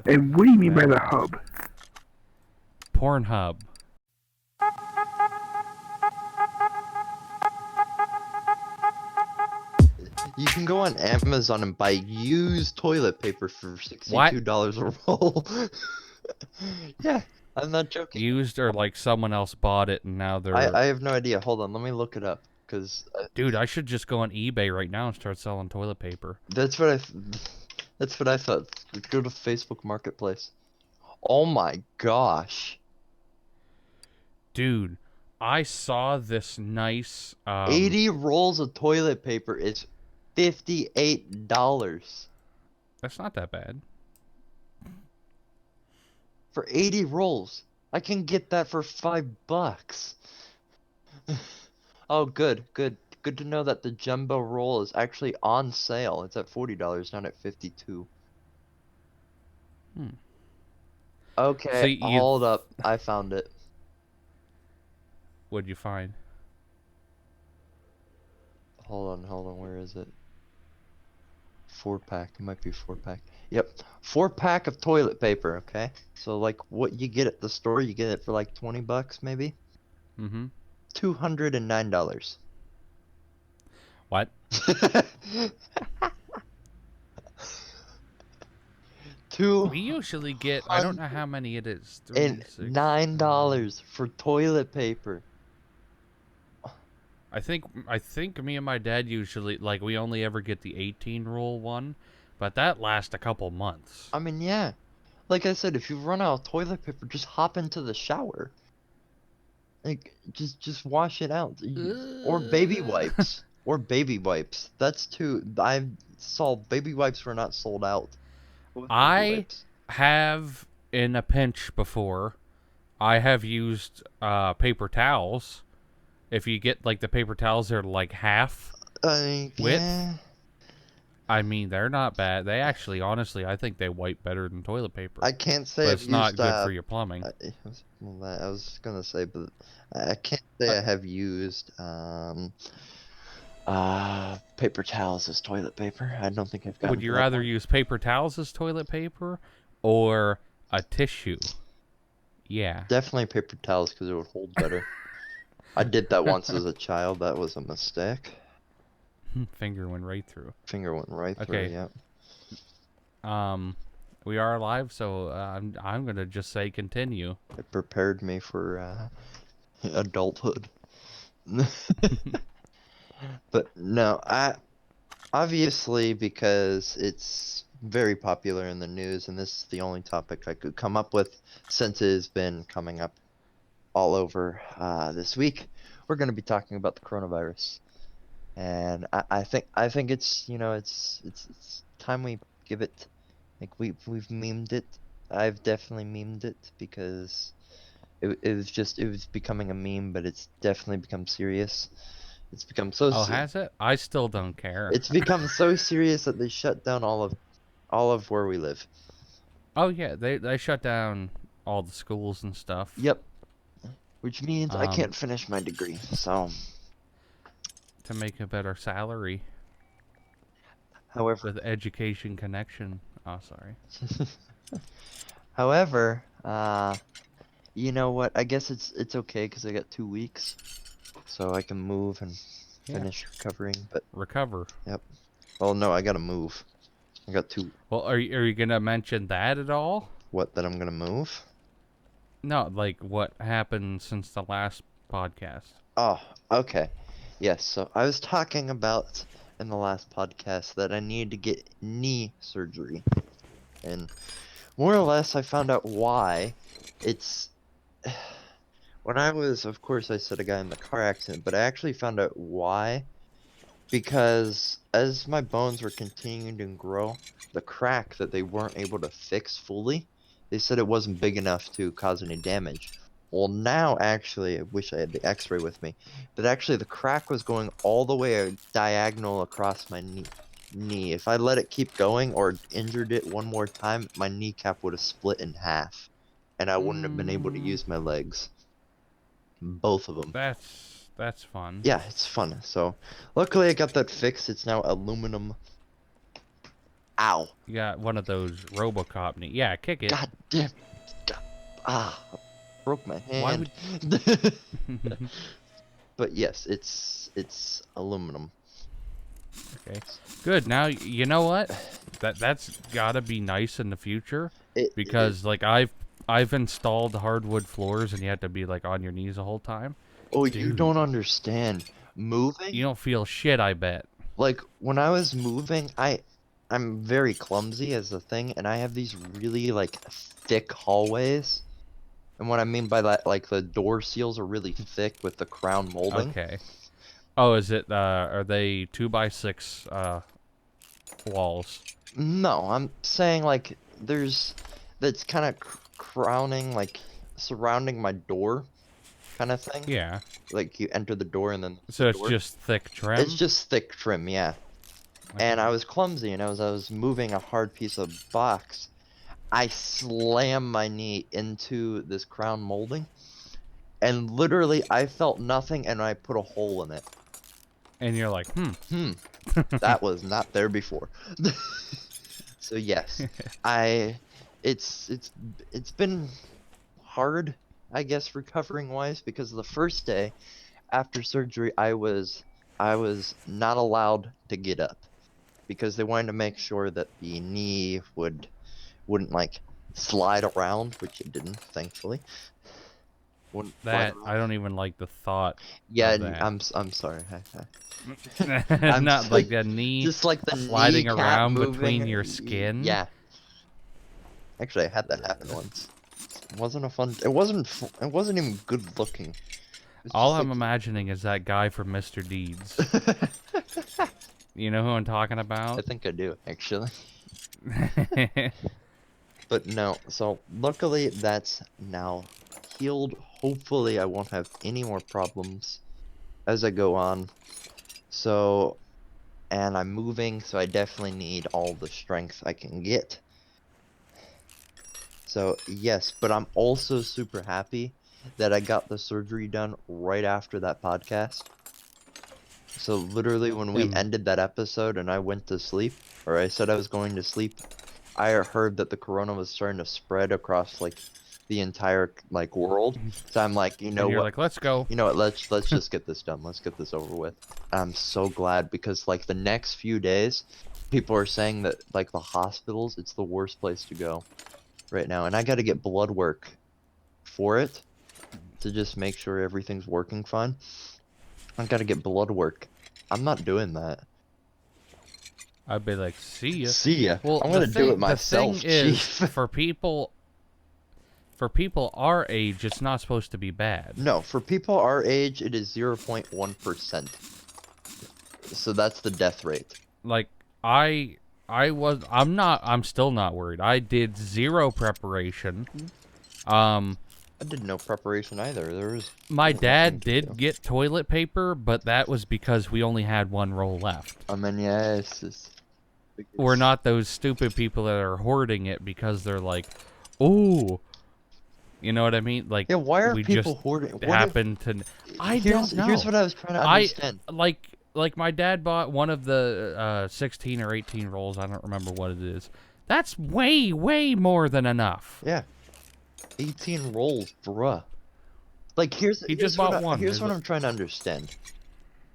And what do you mean by the hub? Pornhub. You can go on Amazon and buy used toilet paper for What? $62 a roll. Yeah, I'm not joking. Used or like someone else bought it and now they're... I have no idea. Hold on, let me look it up. Cause Dude, I should just go on eBay right now and start selling toilet paper. that's what that's what I thought. Go to Facebook Marketplace. Oh my gosh. Dude, I saw this nice 80 rolls of toilet paper is $58. That's not that bad. For 80 rolls. I can get that for $5. Oh, good, good. Good to know that the jumbo roll is actually on sale. It's at $40, not at 52. Hmm. Okay, So hold up. I found it. What'd you find? Hold on. Where is it? 4-pack. It might be 4-pack. Yep. 4-pack of toilet paper, okay? So like what you get at the store, you get it for like 20 bucks maybe? Mm-hmm. $209. What? We usually get, I don't know how many it is. And $9 for toilet paper. I think me and my dad usually, like, we only ever get the 18 roll one, but that lasts a couple months. I mean, yeah. Like I said, if you run out of toilet paper, just hop into the shower. Like, just wash it out. Or baby wipes. Or baby wipes. That's too. I saw baby wipes were not sold out. I have, in a pinch before, I have used paper towels. If you get, like, the paper towels, they're, like, half width. Yeah. I mean, they're not bad. They actually, honestly, I think they wipe better than toilet paper. I can't say but I've it's not used, good for your plumbing. I was gonna say, but I can't say I have used paper towels as toilet paper. I don't think I've gotten. Would you rather use paper towels as toilet paper or a tissue? Yeah. Definitely paper towels because it would hold better. I did that once as a child. That was a mistake. Finger went right through. Finger went right through. Okay. Yep. We are live, so I'm gonna just say continue. It prepared me for adulthood. But no, obviously because it's very popular in the news, and this is the only topic I could come up with since it has been coming up all over this week. We're going to be talking about the coronavirus, and I think it's it's time we give it. Like we've memed it. I've definitely memed it because it was becoming a meme, but it's definitely become serious. It's become so. Oh, has it? I still don't care. It's become so serious that they shut down all of where we live. Oh yeah, they shut down all the schools and stuff. Yep. Which means I can't finish my degree, so. To make a better salary. However. With education connection. Oh, sorry. However, you know what? I guess it's okay because I got 2 weeks, so I can move and finish recovering. But recover. Yep. Well, no, I gotta move. I got 2. Well, are you gonna mention that at all? What? That I'm gonna move? No, like what happened since the last podcast. Oh, okay. Yes. So I was talking about in the last podcast that I need to get knee surgery, and more or less I found out why. It's when I was, of course, I said I got in the car accident, but I actually found out why. Because as my bones were continuing to grow, the crack that they weren't able to fix fully, they said it wasn't big enough to cause any damage. Well, now actually, I wish I had the x-ray with me, but actually the crack was going all the way diagonal across my knee. If I let it keep going or injured it one more time, my kneecap would have split in half, and I wouldn't have been able to use my legs. Both of them. That's fun. Yeah, it's fun. So, luckily I got that fixed. It's now aluminum Ow. You got one of those RoboCop knee. Yeah, kick it. God damn. I broke my Why hand. But yes, it's aluminum. Okay. Good. Now you know what? That's gotta be nice in the future because like I've installed hardwood floors and you have to be like on your knees the whole time. Oh, Dude, you don't understand. Moving? you don't feel shit, I bet. Like when I was moving, I'm very clumsy as a thing, and I have these really like thick hallways. And what I mean by that, like the door seals are really thick with the crown molding. Okay. Oh, is it are they 2x6 walls? No, I'm saying like that's kind of crowning, like surrounding my door, kind of thing. Yeah. Like you enter the door and then So the it's door. just thick trim? It's just thick trim, yeah. Okay. And I was clumsy, and as I was moving a hard piece of box, I slammed my knee into this crown molding, and literally I felt nothing, and I put a hole in it. And you're like, That was not there before. So yes, it's been hard, I guess, recovering wise, because the first day after surgery I was not allowed to get up because they wanted to make sure that the knee wouldn't like slide around, which it didn't, thankfully. Wouldn't slide that around. I don't even like the thought. Yeah, of that. I'm sorry. Not like the knee Just like the sliding kneecap around moving. between your skin. Yeah. Actually, I had that happen once. It wasn't a fun. It wasn't even good looking. It was All just I'm imagining is that guy from Mr. Deeds. You know who I'm talking I about? think I do, actually. But no, so luckily that's now healed. Hopefully I won't have any more problems as I go on. So, and I'm moving, so I definitely need all the strength I can get. So, yes, but I'm also super happy that I got the surgery done right after that podcast. So literally when we ended that episode and I went to sleep, or I said I was going to sleep, I heard that the corona was starting to spread across like the entire like world. So I'm like, you know And you're what? like, let's go. You know what? Let's just get this done. Let's get this over with. I'm so glad because like the next few days, people are saying that like the hospitals, it's the worst place to go right now, and I got to get blood work for it to just make sure everything's working fine. I got to get blood work. I'm not doing that. I'd be like, see ya. See ya. Well, I'm gonna do it myself, the thing is, Chief. for people our age, it's not supposed to be bad. No, for people our age, it is 0.1%. So that's the death rate. Like I'm still not worried. I did 0 preparation. I did no preparation either. There was My dad nothing to did do. get toilet paper, but that was because we only had 1 roll left. I mean, yeah, it's just... We're not those stupid people that are hoarding it because they're like, ooh. You know what I mean? Like, Yeah, why are we people just hoarding? What if- happen to... I don't know. Here's what I was trying to understand. Like my dad bought one of the 16 or 18 rolls. I don't remember what it is. That's way, way more than enough. Yeah. 18 rolls, bruh. Like, here's just bought one. Here's what I'm trying to understand.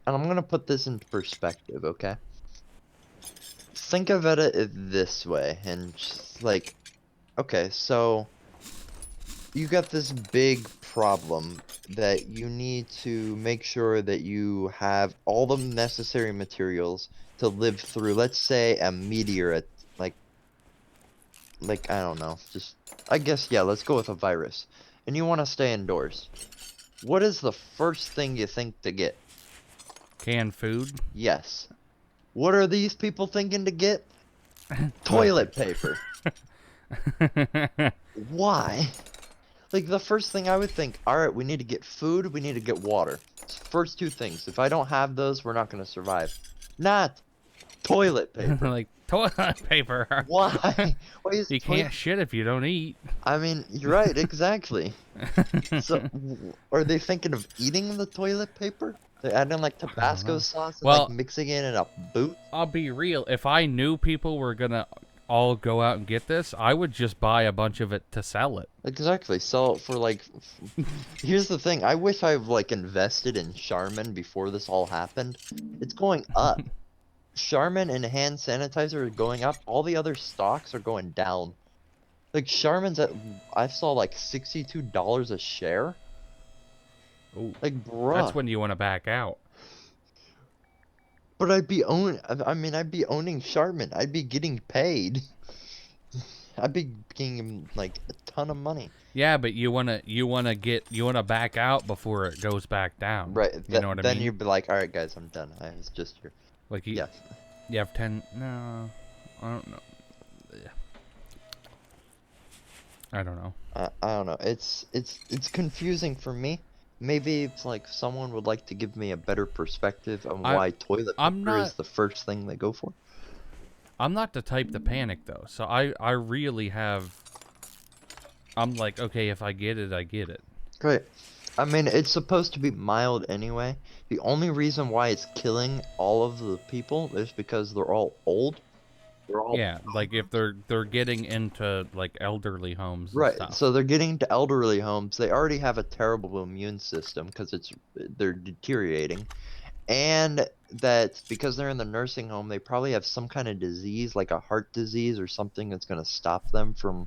And I'm gonna put this in perspective, okay? Think of it this way, and just like, okay, so you got this big problem that you need to make sure that you have all the necessary materials to live through, let's say, a meteor, like I don't know, just, I guess, yeah, let's go with a virus. And you want to stay indoors. What is the first thing you think to get? Canned food? Yes. What are these people thinking to get? Toilet paper. Why? Like, the first thing I would think, alright, we need to get food, we need to get water. First 2 things. If I don't have those, we're not going to survive. Not toilet paper. Like, toilet paper. Why? Why is You can't shit if you don't eat. I mean, you're right, exactly. So, are they thinking of eating the toilet paper? They're adding like know. Tabasco sauce and Well- like mixing it in a boot. I'll be real. If I knew people were gonna all go out and get this, I would just buy a bunch of it to sell it. Exactly. Sell it for like. Here's the thing. I wish I like invested in Charmin before this all happened. It's going up. Charmin and hand sanitizer are going up. All the other stocks are going down. Like Charmin's at, I saw like $62 a share. Ooh, Like, bruh. that's when you want to back out. But I'd be I'd be owning Charmin. I'd be getting paid. I'd be getting like a ton of money. Yeah, but you wanna back out before it goes back down. Right. You know what I then mean? you'd be like, all right, guys, I'm done. I was just here. Like you. Yeah. You have 10. No, I don't know. I don't know. I don't know. It's confusing for me. Maybe it's like someone would like to give me a better perspective on why toilet paper is the first thing they go for. I'm not the type to panic though, so I really have. I'm like, okay, if I get it, I get it. Great. I mean, it's supposed to be mild anyway. The only reason why it's killing all of the people is because they're all old. They're all like if they're getting into like elderly homes. And right. stuff. So they're getting to elderly homes. They already have a terrible immune system because they're deteriorating, and that because they're in the nursing home, they probably have some kind of disease, like a heart disease or something that's going to stop them from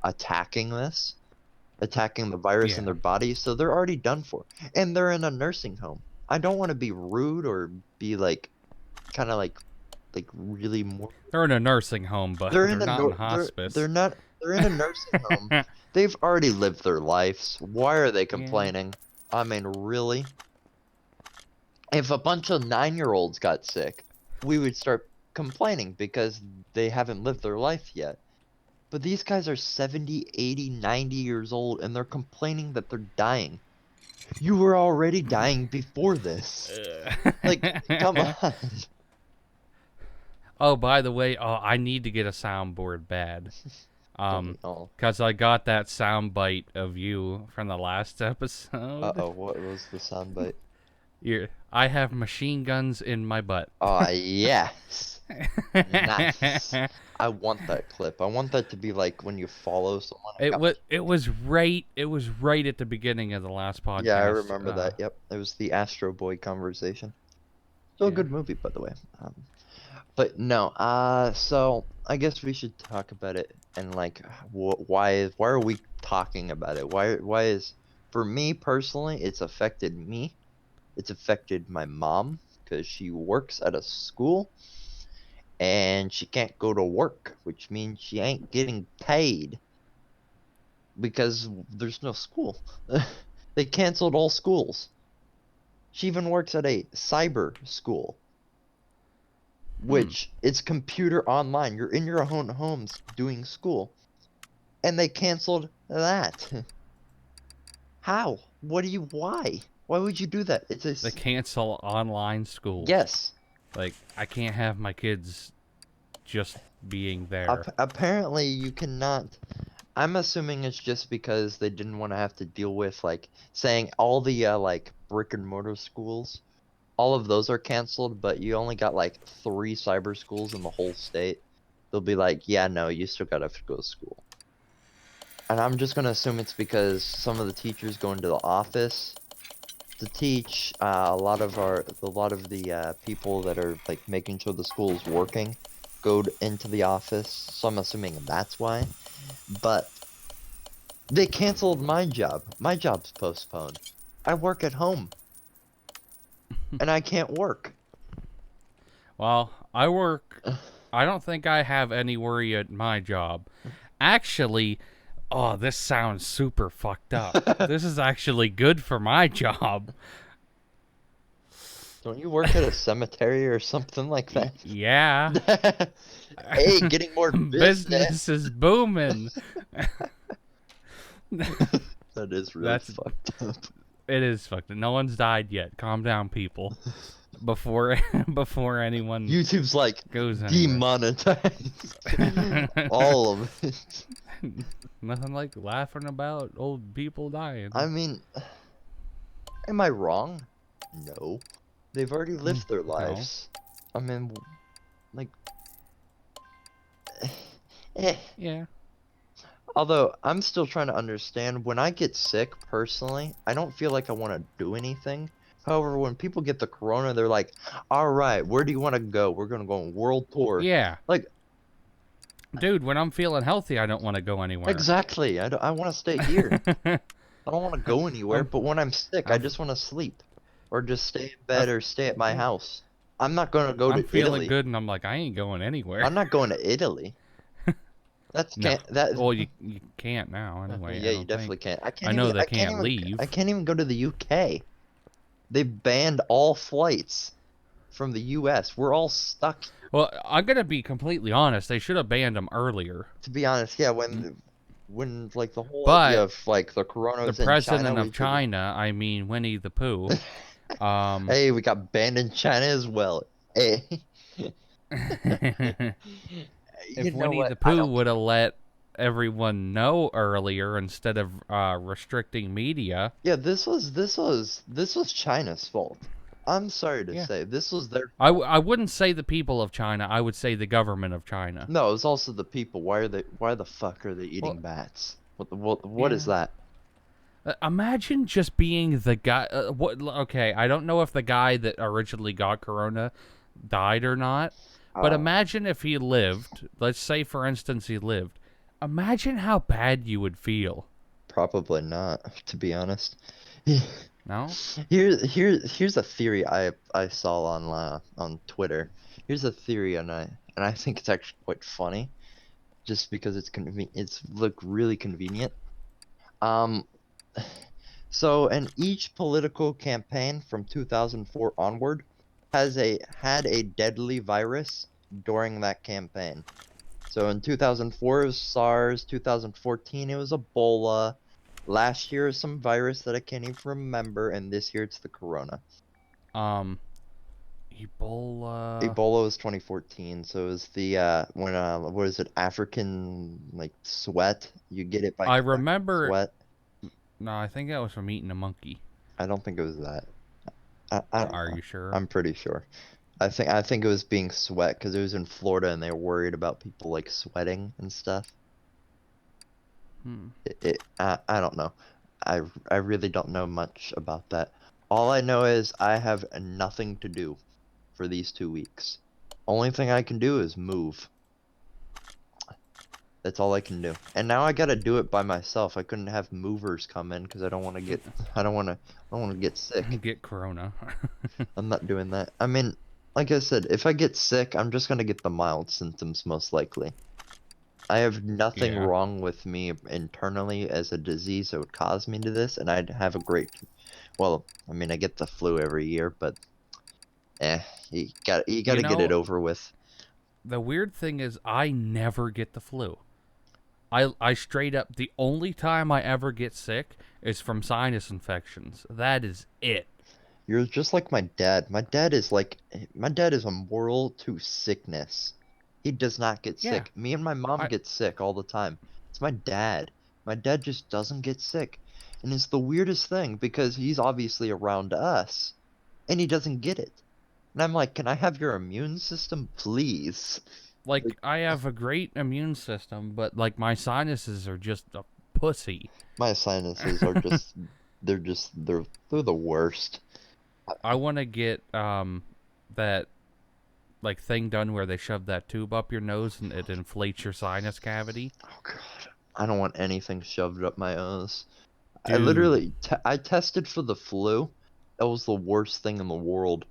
attacking the virus in their body. So they're already done for, and they're in a nursing home. I don't want to be rude or be like, kind of like really more. They're in a nursing home, but they're not in hospice. They're not. They're in a nursing home. They've already lived their lives. Why are they complaining? I mean, really? If a bunch of 9-year-olds got sick, we would start complaining because they haven't lived their life yet. But these guys are 70, 80, 90 years old, and they're complaining that they're dying. You were already dying before this. Like, come on. Oh, by the way, I need to get a soundboard bad. Because I got that sound bite of you from the last episode. Uh-oh, what was the soundbite? I have machine guns in my butt. Oh, yes. Nice. I want that clip. I want that to be like when you follow someone. It was right at the beginning of the last podcast. Yeah, I remember that. Yep. It was the Astro Boy conversation. Still a good movie, by the way. But no, so I guess we should talk about it and like why are we talking about it? Why is, for me personally, it's affected me. It's affected my mom because she works at a school and she can't go to work, which means she ain't getting paid because there's no school. They canceled all schools. She even works at a cyber school, which it's computer online. You're in your own homes doing school, and they canceled that. How? Why? Why would you do that? They cancel online school. Yes. Like, I can't have my kids just being there. Apparently, you cannot. I'm assuming it's just because they didn't want to have to deal with, like, saying all the, like, brick and mortar schools. All of those are canceled, but you only got, like, 3 cyber schools in the whole state. They'll be like, yeah, no, you still gotta go to school. And I'm just gonna assume it's because some of the teachers go into the office to teach. A lot of the people that are like making sure the school is working go into the office, so I'm assuming that's why. But they canceled my job. My job's postponed. I work at home and I can't work. Well, I don't think I have any worry at my job. Actually, oh, this sounds super fucked up. This is actually good for my job. Don't you work at a cemetery or something like that? Yeah. Hey, getting more business. Business is booming. That is really fucked up. It is fucked up. No one's died yet. Calm down, people. Before anyone YouTube's like goes anywhere. demonetized all of it. Nothing like laughing about old people dying. I mean, am I wrong? No. They've already lived their No. lives. I mean, like, eh. Yeah. Although, I'm still trying to understand, when I get sick, personally, I don't feel like I want to do anything. However, when people get the corona, they're like, alright, where do you want to go? We're going to go on world tour. Yeah. Like, Dude, when I'm feeling healthy, I don't want to go anywhere. exactly. I want to stay here. I don't want to go anywhere, but when I'm sick, I I'm- just want to sleep. Or just stay in bed or stay at my house. I'm not going to go I'm to feeling Italy. good, and I'm like, I ain't going anywhere. I'm not going to Italy. That's No. can't that Well, you can't now anyway. yeah, I you don't definitely think. can't. I can't I know even they I can't can't even leave. I can't even go to the UK. They banned all flights from the US. We're all stuck. Well, I'm gonna be completely honest. They should have banned them earlier. To be honest, yeah, when like the whole But idea of like the corona the was in China, president we of China, I mean Winnie the Pooh, hey, we got banned in China as well. Hey. You if know Winnie what? the I Pooh don't would have let everyone know earlier instead of restricting media. Yeah, this was China's fault. I'm sorry to Yeah. say, this was their I fault. I wouldn't say the people of China. I would say the government of China. No, it was also the people. Why the fuck are they eating Well, bats? What is yeah. that? Imagine just being the guy. Okay, I don't know if the guy that originally got corona died or not, but Uh, imagine if he lived. Let's say, for instance, he lived. Imagine how bad you would feel. Probably not, to be honest. No? Here's a theory I saw on Twitter. Here's a theory, and I think it's actually quite funny, just because it's look really convenient. Um, so in each political campaign from 2004 onward had a deadly virus during that campaign. So in 2004 it was SARS, 2014 it was Ebola, last year is some virus that I can't even remember, and this year it's the corona. Um, Ebola. Ebola was 2014, so it was the when what is it, African like sweat? You get it by I remember. sweat. No, I think that was from eating a monkey. I don't think it was that. I don't Are know. you sure? I'm pretty sure. I think it was being sweat because it was in Florida and they were worried about people like sweating and stuff. I don't know. I really don't know much about that. All I know is I have nothing to do for these 2 weeks. Only thing I can do is move. That's all I can do. And now I gotta do it by myself. I couldn't have movers come in because I don't want to get sick. Get corona. I'm not doing that. I mean, like I said, if I get sick, I'm just gonna get the mild symptoms most likely. I have nothing Yeah. wrong with me internally as a disease that would cause me to this, and I'd have a great. Well, I mean, I get the flu every year, but you gotta get it over with. The weird thing is, I never get the flu. I straight up, the only time I ever get sick is from sinus infections. That is it. You're just like my dad. My dad is immortal to sickness. He does not get Yeah. sick. Me and my mom I get sick all the time. It's my dad. My dad just doesn't get sick. And it's the weirdest thing because he's obviously around us and he doesn't get it. And I'm like, can I have your immune system, please? like I have a great immune system, but like my sinuses are just a pussy. My sinuses are just they're the worst. I want to get that like thing done where they shove that tube up your nose and it inflates your sinus cavity. Oh god. I don't want anything shoved up my nose. I Dude. literally I tested for the flu. That was the worst thing in the world.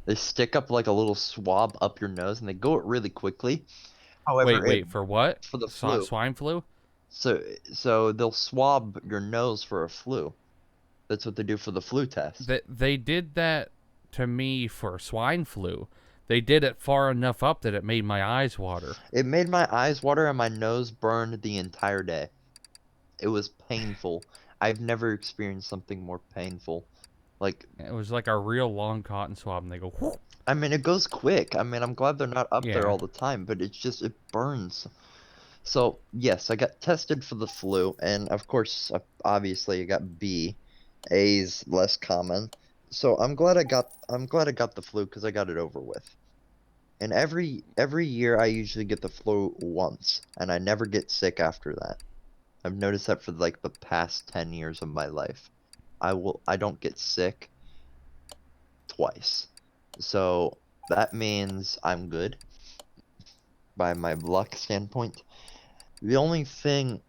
They stick up like a little swab up your nose and they go it really quickly. However, Wait, for what? for the flu. Swine flu? So they'll swab your nose for a flu. That's what they do for the flu test. They did that to me for swine flu. They did it far enough up that it made my eyes water. It made my eyes water and my nose burn the entire day. It was painful. I've never experienced something more painful. Like, It was like a real long cotton swab, and they go, whoop. I mean, it goes quick. I mean, I'm glad they're not up there Yeah. all the time, but it burns. So, yes, I got tested for the flu, and of course, obviously, I got B. A's less common. So I'm glad I got the flu because I got it over with. And every year I usually get the flu once, and I never get sick after that. I've noticed that for like the past 10 years of my life. I don't get sick twice. So that means I'm good by my luck standpoint. The only thing,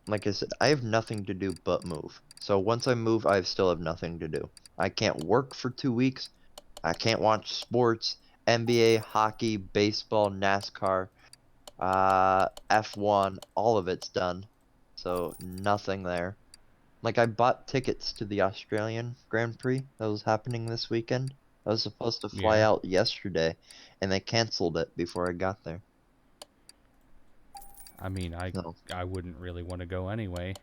like I said, I have nothing to do but move. So once I move, I still have nothing to do. I can't work for 2 weeks. I can't watch sports, NBA, hockey, baseball, NASCAR, F1, all of it's done. So nothing there. Like I bought tickets to the Australian Grand Prix that was happening this weekend. I was supposed to fly Yeah. out yesterday, and they canceled it before I got there. I mean, No, I wouldn't really want to go anyway.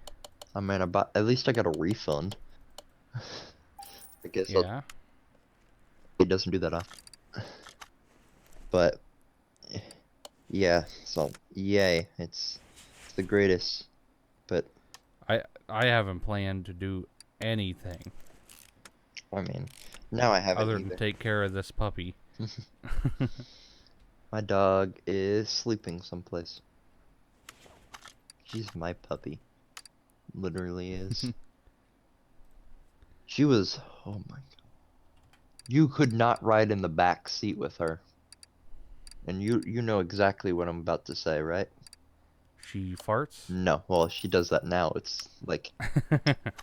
I mean, at least I got a refund. I guess Yeah. it doesn't do that often. But yeah, so yay, it's the greatest. But I haven't planned to do anything I mean, now I haven't other than either. take care of this puppy. My dog is sleeping someplace. She's my puppy. Literally is. She was, oh my god. You could not ride in the back seat with her. And you know exactly what I'm about to say, right? She farts? No, well, she does that now. It's like,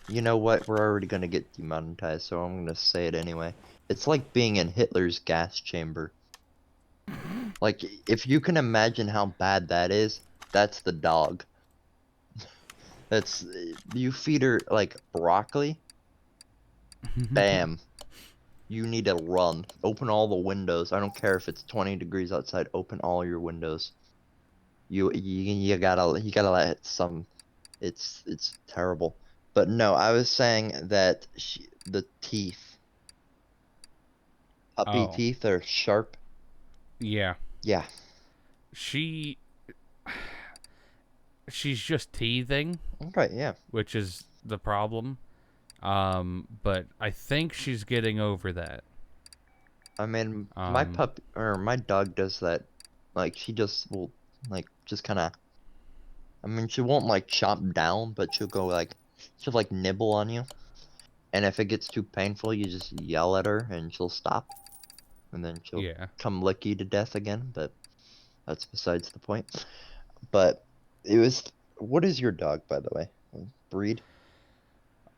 you know what? We're already gonna get demonetized, so I'm gonna say it anyway. It's like being in Hitler's gas chamber. Like, if you can imagine how bad that is, that's the dog. That's, you feed her, like, broccoli, bam. You need to run. Open all the windows. I don't care if it's 20 degrees outside. Open all your windows. You gotta let some. It's terrible. But no, I was saying that the teeth, puppy Oh, teeth are sharp. yeah. Yeah. She's just teething, Okay. Yeah. which is the problem. But I think she's getting over that. I mean, Um, my dog does that. Like she just will like just kind of. I mean, she won't like chomp down, but she'll like nibble on you. And if it gets too painful, you just yell at her and she'll stop. And then she'll yeah. come lick you to death again, but that's besides the point. But it was. What is your dog, by the way? Breed?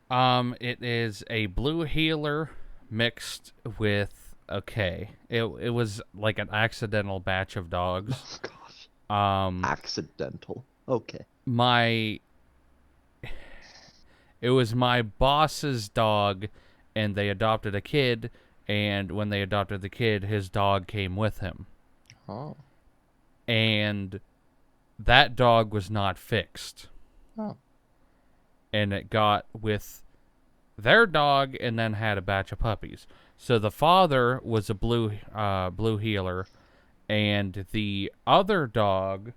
It is a blue healer mixed with okay. It was like an accidental batch of dogs. Oh, gosh. Um, Accidental. Okay. my it was my boss's dog, and they adopted a kid. And when they adopted the kid, his dog came with him. Oh. And that dog was not fixed. Oh. And it got with their dog and then had a batch of puppies. So the father was a blue healer, and the other dog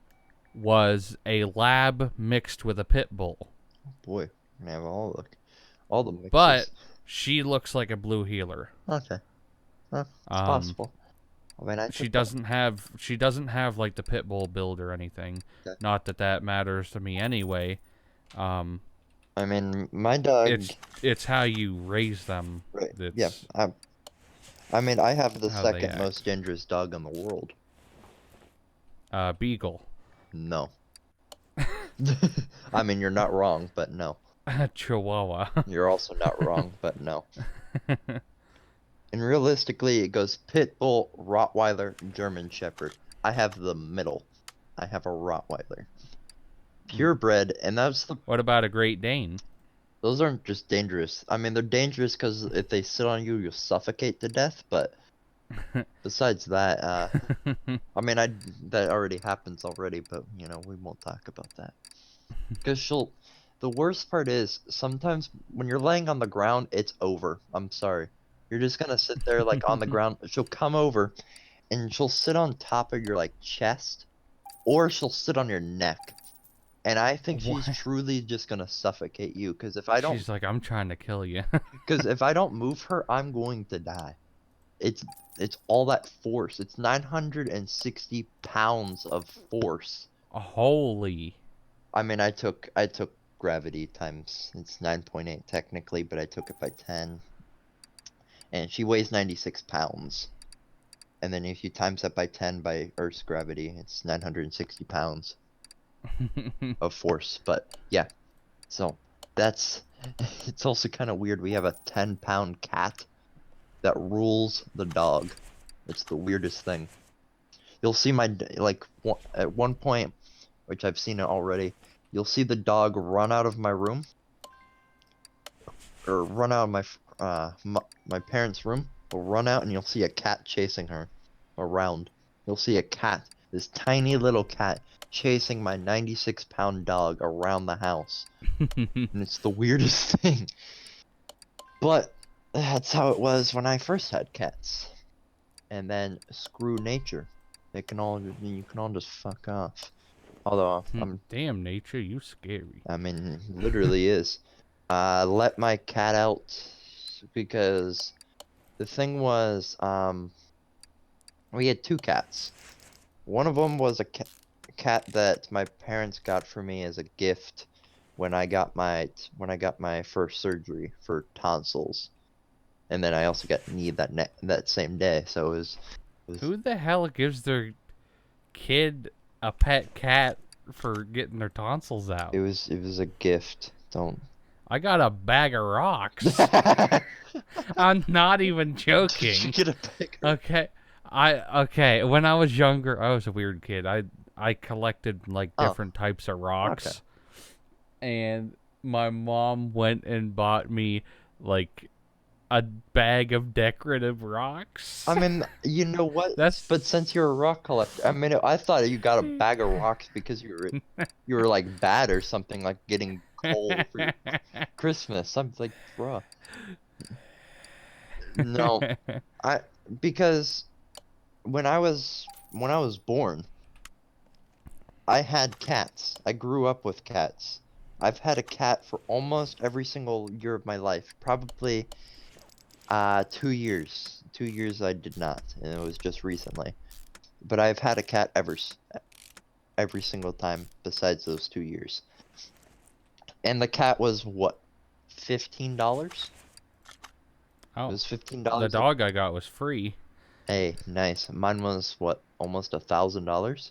was a lab mixed with a pit bull. Oh boy. We have all the mixes. But she looks like a blue healer. Okay. Huh, it's possible. I mean, She doesn't have like the pit bull build or anything. Okay. Not that that matters to me anyway. I mean, my dog. It's how you raise them. Right. That's Yeah. I mean, I have the how they second act. most dangerous dog in the world. Beagle. No. I mean, you're not wrong, but no. Chihuahua. You're also not wrong, but no. And realistically, it goes Pit Bull, Rottweiler, German Shepherd. I have the middle. I have a Rottweiler. Purebred, and that's the. What about a Great Dane? Those aren't just dangerous. I mean, they're dangerous because if they sit on you, you'll suffocate to death. But besides that, I mean, that already happens already. But you know, we won't talk about that. Because the worst part is sometimes when you're laying on the ground, it's over. I'm sorry. You're just gonna sit there like on the ground. She'll come over, and she'll sit on top of your like chest, or she'll sit on your neck. And I think she's What? truly just gonna suffocate you, because if I don't, She's like, I'm trying to kill you. because if I don't move her, I'm going to die. It's it's all that force. It's 960 pounds of force. Holy. I mean, I took gravity times. It's 9.8 technically, but I took it by 10. And she weighs 96 pounds. And then if you times that by 10 by Earth's gravity, it's 960 pounds of force. But yeah, so that's it's also kind of weird. We have a 10-pound cat that rules the dog. It's the weirdest thing. You'll see at one point, which I've seen it already, you'll see the dog run out of my room, or run out of my parents' room. Will run out, and you'll see a cat chasing her around. You'll see a cat, this tiny little cat, chasing my 96-pound dog around the house, and it's the weirdest thing. But that's how it was when I first had cats. And then screw nature. You can all just fuck off. Although Damn, nature, you scary. I mean, literally is. Let my cat out because the thing was, we had two cats. One of them was a cat that my parents got for me as a gift when I got my first surgery for tonsils, and then I also got knee that same day. So it was Who the hell gives their kid a pet cat for getting their tonsils out? it was a gift. Don't. I got a bag of rocks. I'm not even joking. You get a bigger. Okay. When I was younger, I was a weird kid. I collected like different types of rocks, and my mom went and bought me like a bag of decorative rocks. I mean, you know what? That's But since you're a rock collector, I mean, I thought you got a bag of rocks because you were like bad or something, like getting coal for your Christmas. I'm like, bruh. No, because when I was born, I had cats. I grew up with cats. I've had a cat for almost every single year of my life. Probably 2 years. 2 years I did not, and it was just recently. But I've had a cat every single time besides those 2 years. And the cat was what? $15? Oh, It was $15. the dog I got was free. Hey, nice. Mine was what? Almost $1,000?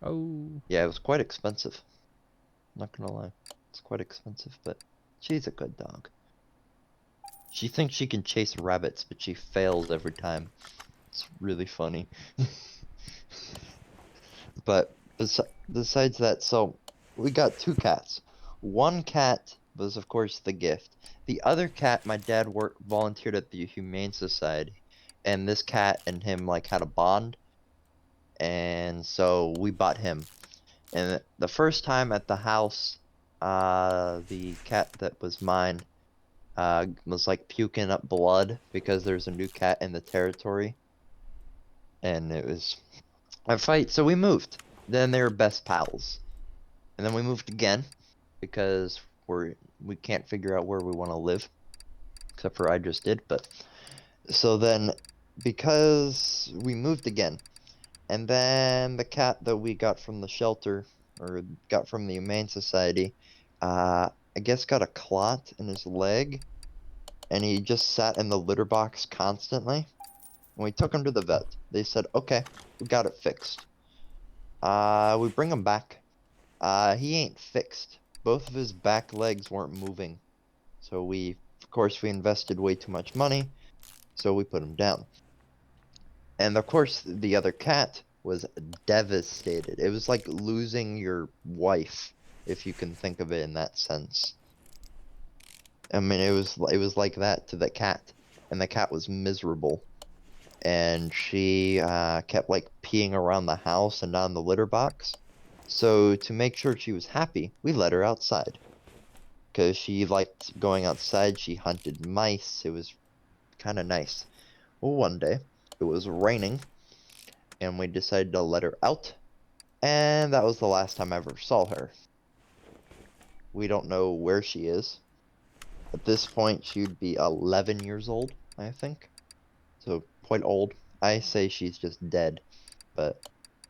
Oh. Yeah, it was quite expensive. Not gonna lie. It's quite expensive, but she's a good dog. She thinks she can chase rabbits, but she fails every time. It's really funny. But besides that, so we got two cats. One cat was, of course, the gift. The other cat, my dad volunteered at the Humane Society, and this cat and him like had a bond, and so we bought him. And the first time at the house, the cat that was mine was like puking up blood because there's a new cat in the territory, and it was a fight. So we moved. Then they were best pals, and then we moved again because we can't figure out where we want to live, except for I just did. But so then, because we moved again, and then the cat that we got from the shelter, or got from the Humane Society, I guess got a clot in his leg, and he just sat in the litter box constantly. When we took him to the vet, they said, okay, we got it fixed. We bring him back. He ain't fixed. Both of his back legs weren't moving. So of course, we invested way too much money, so we put him down. And of course, the other cat was devastated. It was like losing your wife, if you can think of it in that sense. I mean, it was like that to the cat, and the cat was miserable. And she kept like peeing around the house and on the litter box. So to make sure she was happy, we let her outside. Because she liked going outside, she hunted mice, it was kind of nice. Well, one day, it was raining, and we decided to let her out. And that was the last time I ever saw her. We don't know where she is. At this point, she'd be 11 years old, I think. So, quite old. I say she's just dead. But,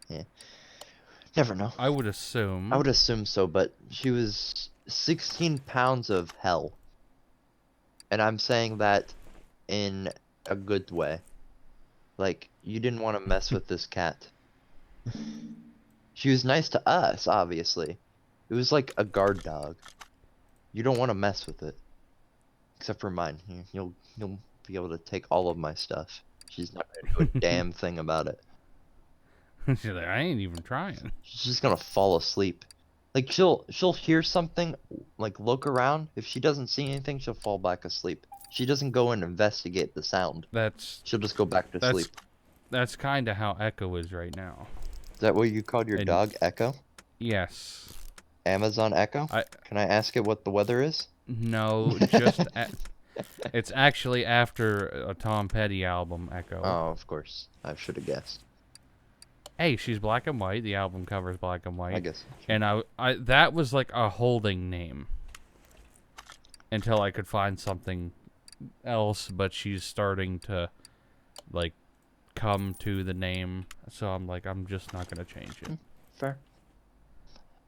yeah. Never know. I would I assume. would assume so, but she was 16 pounds of hell. And I'm saying that in a good way. Like, you didn't want to mess with this cat. She was nice to us, obviously. It was like a guard dog. You don't want to mess with it. Except for mine. You'll be able to take all of my stuff. She's not gonna do a damn thing about it. She's like, I ain't even trying. She's just gonna fall asleep. Like she'll hear something, like look around. If she doesn't see anything, she'll fall back asleep. She doesn't go and investigate the sound. She'll just go back to sleep. That's kind of how Echo is right now. Is that what you called your dog, Echo? Yes. Amazon Echo? Can I ask it what the weather is? No, just it's actually after a Tom Petty album, Echo. Oh, of course. I should have guessed. Hey, she's black and white. The album cover's black and white. I guess. And I that was like a holding name until I could find something else, but she's starting to like come to the name, so I'm like, I'm just not gonna change it. Fair.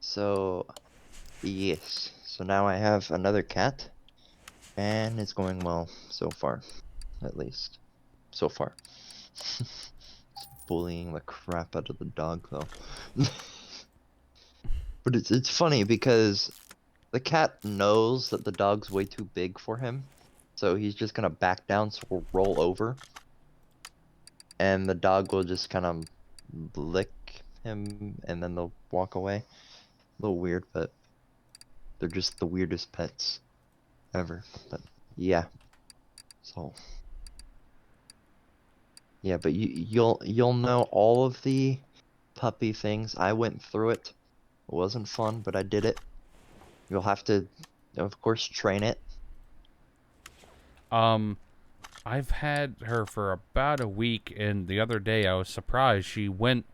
So, yes. So now I have another cat, and it's going well so far, at least. So far. Bullying the crap out of the dog, though. But it's funny because the cat knows that the dog's way too big for him, so he's just gonna back down, so we'll roll over, and the dog will just kind of lick him, and then they'll walk away. A little weird, but they're just the weirdest pets ever. But yeah, so yeah, but you'll know all of the puppy things. I went through it. It wasn't fun, but I did it. You'll have to, of course, train it. I've had her for about a week, and the other day I was surprised. She went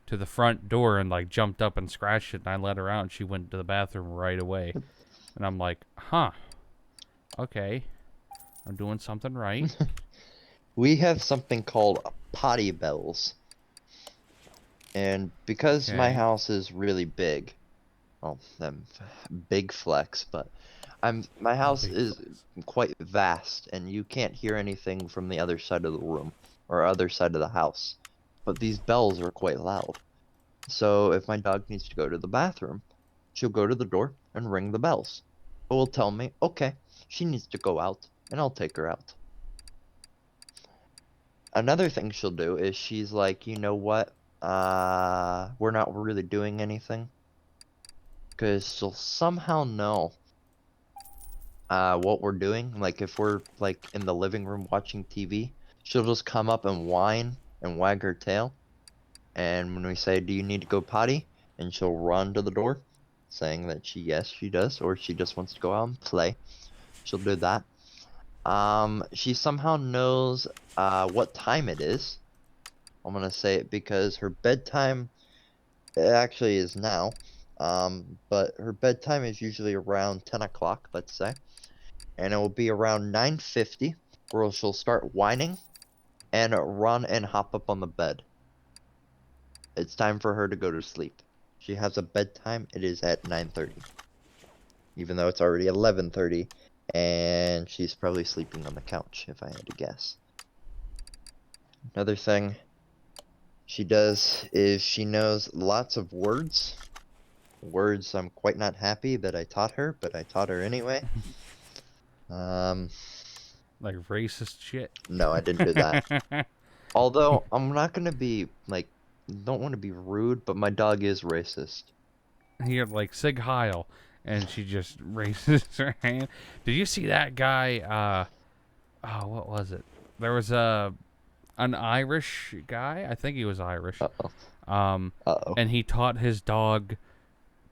to the front door and like jumped up and scratched it, and I let her out, and she went to the bathroom right away. And I'm like, huh, okay, I'm doing something right. We have something called potty bells. And because my house is really big, well, big flex, but my house is quite vast, and you can't hear anything from the other side of the room or other side of the house. But these bells are quite loud. So if my dog needs to go to the bathroom, she'll go to the door and ring the bells. It will tell me, okay, she needs to go out, and I'll take her out. Another thing she'll do is she's like, you know what? We're not really doing anything. Because she'll somehow know what we're doing. Like if we're like in the living room watching TV, she'll just come up and whine and wag her tail. And when we say, do you need to go potty? And she'll run to the door saying that yes, she does, or she just wants to go out and play. She'll do that. She somehow knows what time it is. I'm gonna say it because her bedtime actually is now. But her bedtime is usually around 10 o'clock, let's say. And it will be around 9:50 where she'll start whining and run and hop up on the bed. It's time for her to go to sleep. She has a bedtime. It is at 9:30. Even though it's already 11:30 and she's probably sleeping on the couch, if I had to guess. Another thing she does is she knows lots of words. Words I'm quite not happy that I taught her, but I taught her anyway. Like racist shit. No, I didn't do that. Although I'm not gonna be like, don't want to be rude, but my dog is racist. You're like Sig Heil, and she just raises her hand. Did you see that guy? Oh, what was it? There was an Irish guy. I think he was Irish. And he taught his dog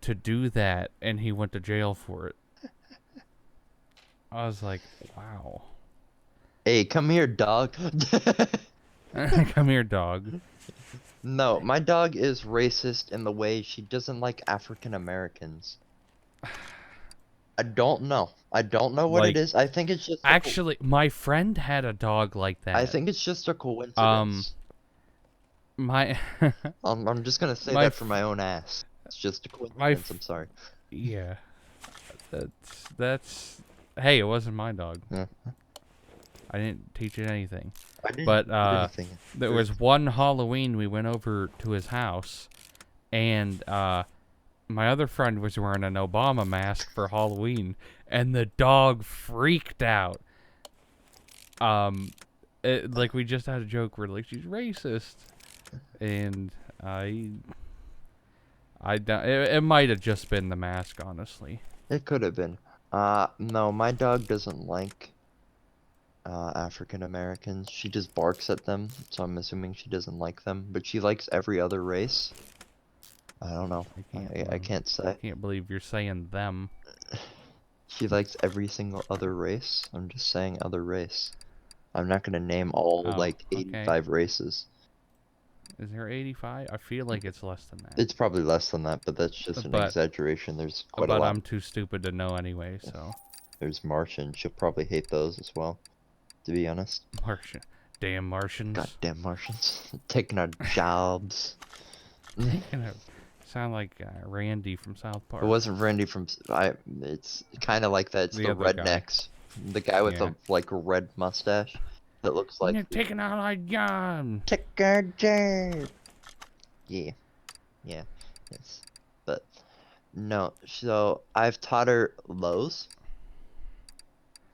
to do that, and he went to jail for it. I was like, wow. Hey, come here, dog. Come here, dog. No, my dog is racist in the way she doesn't like African Americans. I don't know. I don't know what it Like, is. I think it's just actually, my friend had a dog like that. I think it's just a coincidence. My I'm just gonna say my that for my own ass. It's just a coincidence. I'm sorry. yeah, that's. Hey, it wasn't my dog. Yeah. I didn't teach it anything. I didn't But do anything. there was one Halloween we went over to his house, and my other friend was wearing an Obama mask for Halloween, and the dog freaked out. Like we just had a joke where like she's racist, and I don't. It might have just been the mask, honestly. It could have been. No, my dog doesn't like African Americans. She just barks at them, so I'm assuming she doesn't like them. But she likes every other race. I don't know. I can't say. I can't believe you're saying them. She likes every single other race. I'm just saying other race. I'm not gonna name all Oh, like 85 races. Is there 85? I feel like it's less than that. It's probably less than that, but that's just an exaggeration. There's quite a lot. But I'm too stupid to know anyway, so. There's Martian. She'll probably hate those as well, to be honest. Martian. Damn Martians. Goddamn Martians. Taking our jobs. Sound like Randy from South Park. It wasn't Randy from... It's kind of like that. It's the rednecks. Guy. The guy with the, like, red mustache that looks like... You're taking out our job. Take our job. Yeah. Yeah. Yes. But, no. So, I've taught her Lowe's.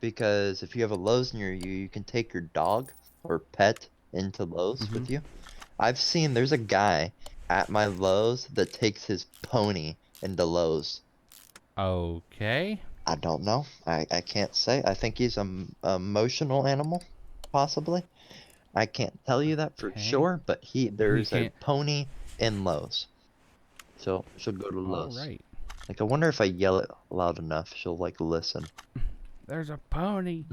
Because if you have a Lowe's near you, you can take your dog or pet into Lowe's with you. I've seen there's a guy at my Lowe's that takes his pony into Lowe's. Okay. I don't know. I can't say. I think he's an emotional animal, possibly. I can't tell you that for sure, but there's a pony in Lowe's. So she'll go to Lowe's. All right. Like, I wonder if I yell it loud enough, she'll, like, listen. There's a pony.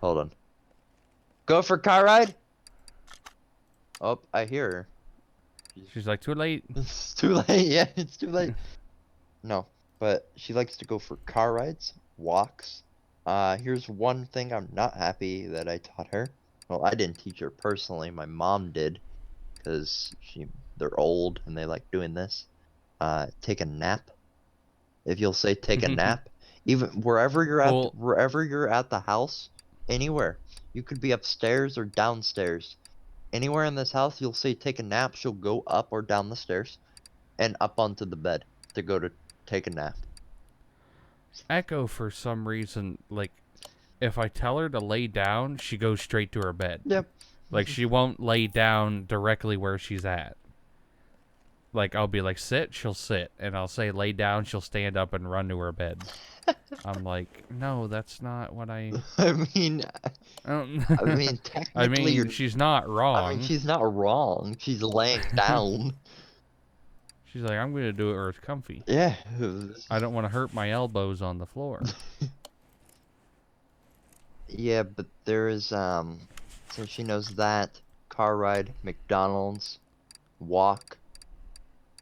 Hold on. Go for car ride? Oh, I hear her. She's like, too late. It's too late. Yeah, it's too late. No, but she likes to go for car rides, walks. Here's one thing I'm not happy that I taught her. Well, I didn't teach her personally. My mom did, because they're old and they like doing this. Take a nap. If you'll say take a nap, even wherever you're at the house, anywhere. You could be upstairs or downstairs. Anywhere in this house, you'll say take a nap, she'll go up or down the stairs and up onto the bed to go to take a nap. Echo, for some reason, like, if I tell her to lay down, she goes straight to her bed. Yep. Like, she won't lay down directly where she's at. Like, I'll be like, sit, she'll sit. And I'll say lay down, she'll stand up and run to her bed. I'm like, no, that's not what I... I mean, technically... I mean, she's not wrong. I mean, she's not wrong. She's laying down. She's like, I'm going to do it where it's comfy. Yeah. I don't want to hurt my elbows on the floor. Yeah, but there is, so she knows that. Car ride, McDonald's, walk.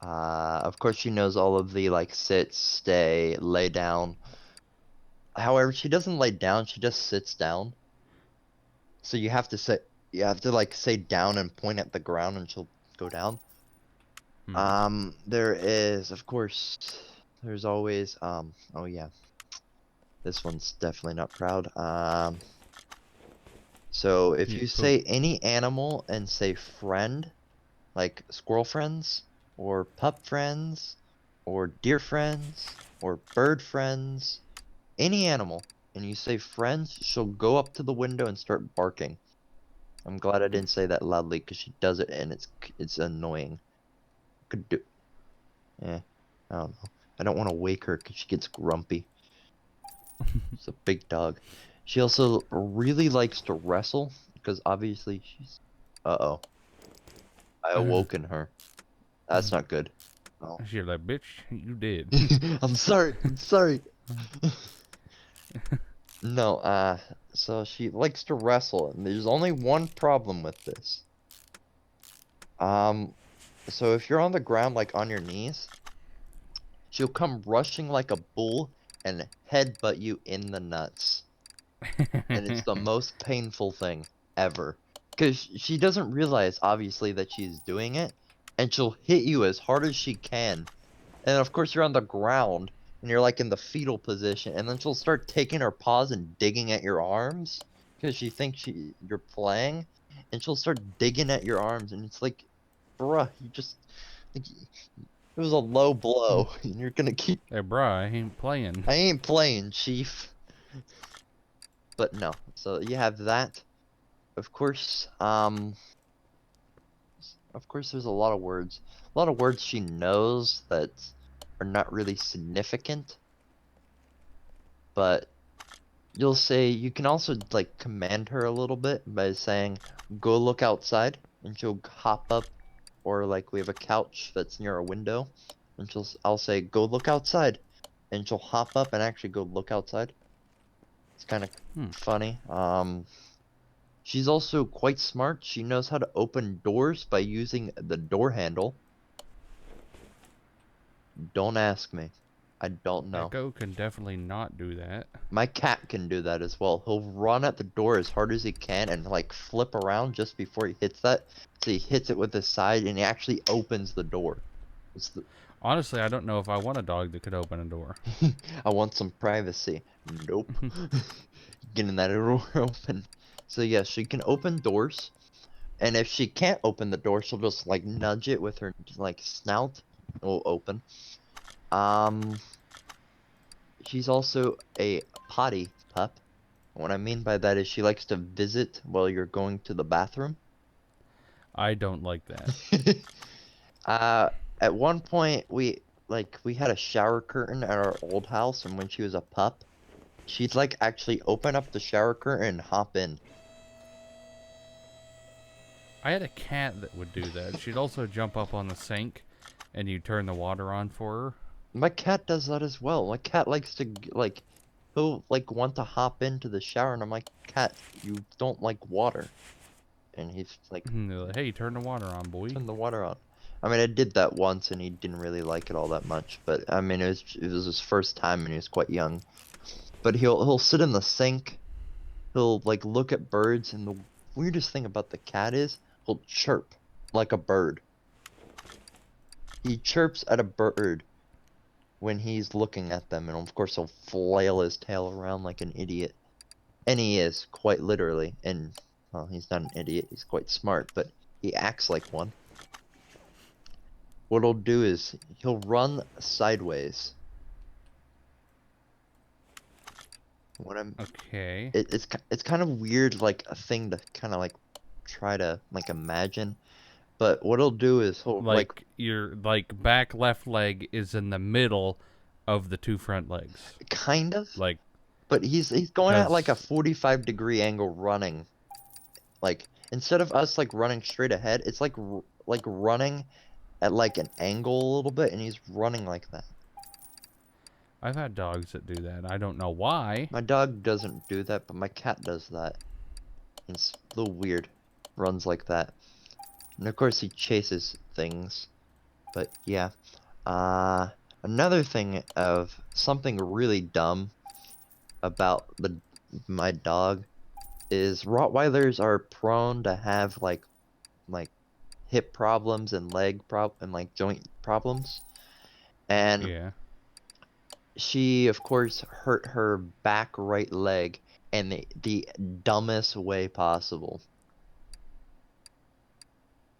Of course she knows all of the, like, sit, stay, lay down. However, she doesn't lay down, she just sits down. So you have to like say down and point at the ground and she'll go down. There is, of course, there's always, oh yeah. This one's definitely not proud. So if you say any animal and say friend, like squirrel friends, or pup friends, or deer friends, or bird friends, any animal, and you say friends, she'll go up to the window and start barking. I'm glad I didn't say that loudly because she does it and it's annoying. Could do. Yeah, I don't know. I don't want to wake her because she gets grumpy. It's a big dog. She also really likes to wrestle because obviously she's. Uh-oh. I awoken her. That's not good. Oh. She's like, bitch, you did. I'm sorry. I'm sorry. No, so she likes to wrestle, and there's only one problem with this. So if you're on the ground, like on your knees, she'll come rushing like a bull and headbutt you in the nuts. And it's the most painful thing ever. Because she doesn't realize, obviously, that she's doing it, and she'll hit you as hard as she can. And of course, you're on the ground, and you're like in the fetal position, and then she'll start taking her paws and digging at your arms, because she thinks you're playing, and she'll start digging at your arms, and it's like, bruh, you just, like, it was a low blow, and you're gonna keep. Hey, bruh, I ain't playing. I ain't playing, chief. But no, so you have that. Of course, there's a lot of words. A lot of words she knows that are not really significant. But you'll say, you can also like command her a little bit by saying, go look outside, and she'll hop up, or like we have a couch that's near a window, and I'll say, go look outside, and she'll hop up and actually go look outside. It's kind of funny. She's also quite smart. She knows how to open doors by using the door handle. Don't ask me. I don't know. Echo can definitely not do that. My cat can do that as well. He'll run at the door as hard as he can and like flip around just before he hits that. So he hits it with his side and he actually opens the door. Honestly, I don't know if I want a dog that could open a door. I want some privacy. Nope. Getting that door open. So yeah, she can open doors. And if she can't open the door, she'll just like nudge it with her like snout. It will open. She's also a potty pup. What I mean by that is she likes to visit while you're going to the bathroom. I don't like that. At one point we had a shower curtain at our old house, and when she was a pup, she'd like actually open up the shower curtain and hop in. I had a cat that would do that. She'd also jump up on the sink, and you turn the water on for her. My cat does that as well. My cat likes to like, he'll like want to hop into the shower, and I'm like, cat, you don't like water. And he's like, hey, turn the water on, boy. turn the water on. I mean, I did that once, and he didn't really like it all that much. But I mean, it was his first time, and he was quite young. But he'll sit in the sink. He'll like look at birds, and the weirdest thing about the cat is he'll chirp like a bird. He chirps at a bird when he's looking at them, and of course he'll flail his tail around like an idiot. And he is, quite literally. And, well, he's not an idiot, he's quite smart, but he acts like one. What he'll do is, he'll run sideways. Okay. It's kind of weird, like, a thing to kind of, like, try to, like, imagine. But what he'll do is he'll like your back left leg is in the middle of the two front legs. Kind of. Like, but he's going at like a 45-degree angle running. Like instead of us like running straight ahead, it's like running at like an angle a little bit, and he's running like that. I've had dogs that do that. I don't know why. My dog doesn't do that, but my cat does that. It's a little weird. Runs like that. And of course he chases things. But yeah. Another thing of something really dumb about my dog is Rottweilers are prone to have like hip problems and like joint problems. And Yeah. she of course hurt her back right leg in the dumbest way possible.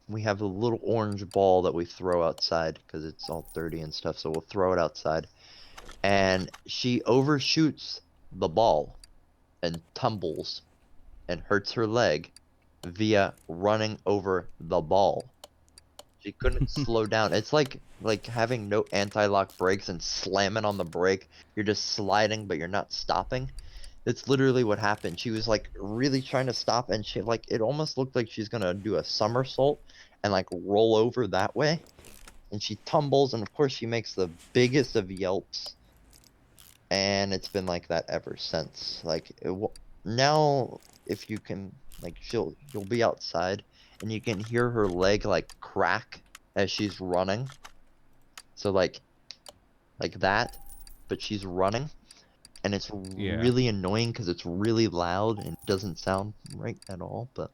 We have a little orange ball that we throw outside because it's all dirty and stuff, so we'll throw it outside. And she overshoots the ball and tumbles and hurts her leg via running over the ball. She couldn't slow down. It's like having no anti-lock brakes and slamming on the brake. You're just sliding, but you're not stopping. That's literally what happened. She was like really trying to stop, and she it almost looked like she's gonna do a somersault and like roll over that way. And she tumbles, and of course she makes the biggest of yelps. And it's been like that ever since. Like now, if you can, like you'll be outside, and you can hear her leg like crack as she's running. So like that, but she's running, and it's Yeah. really annoying because it's really loud and doesn't sound right at all, but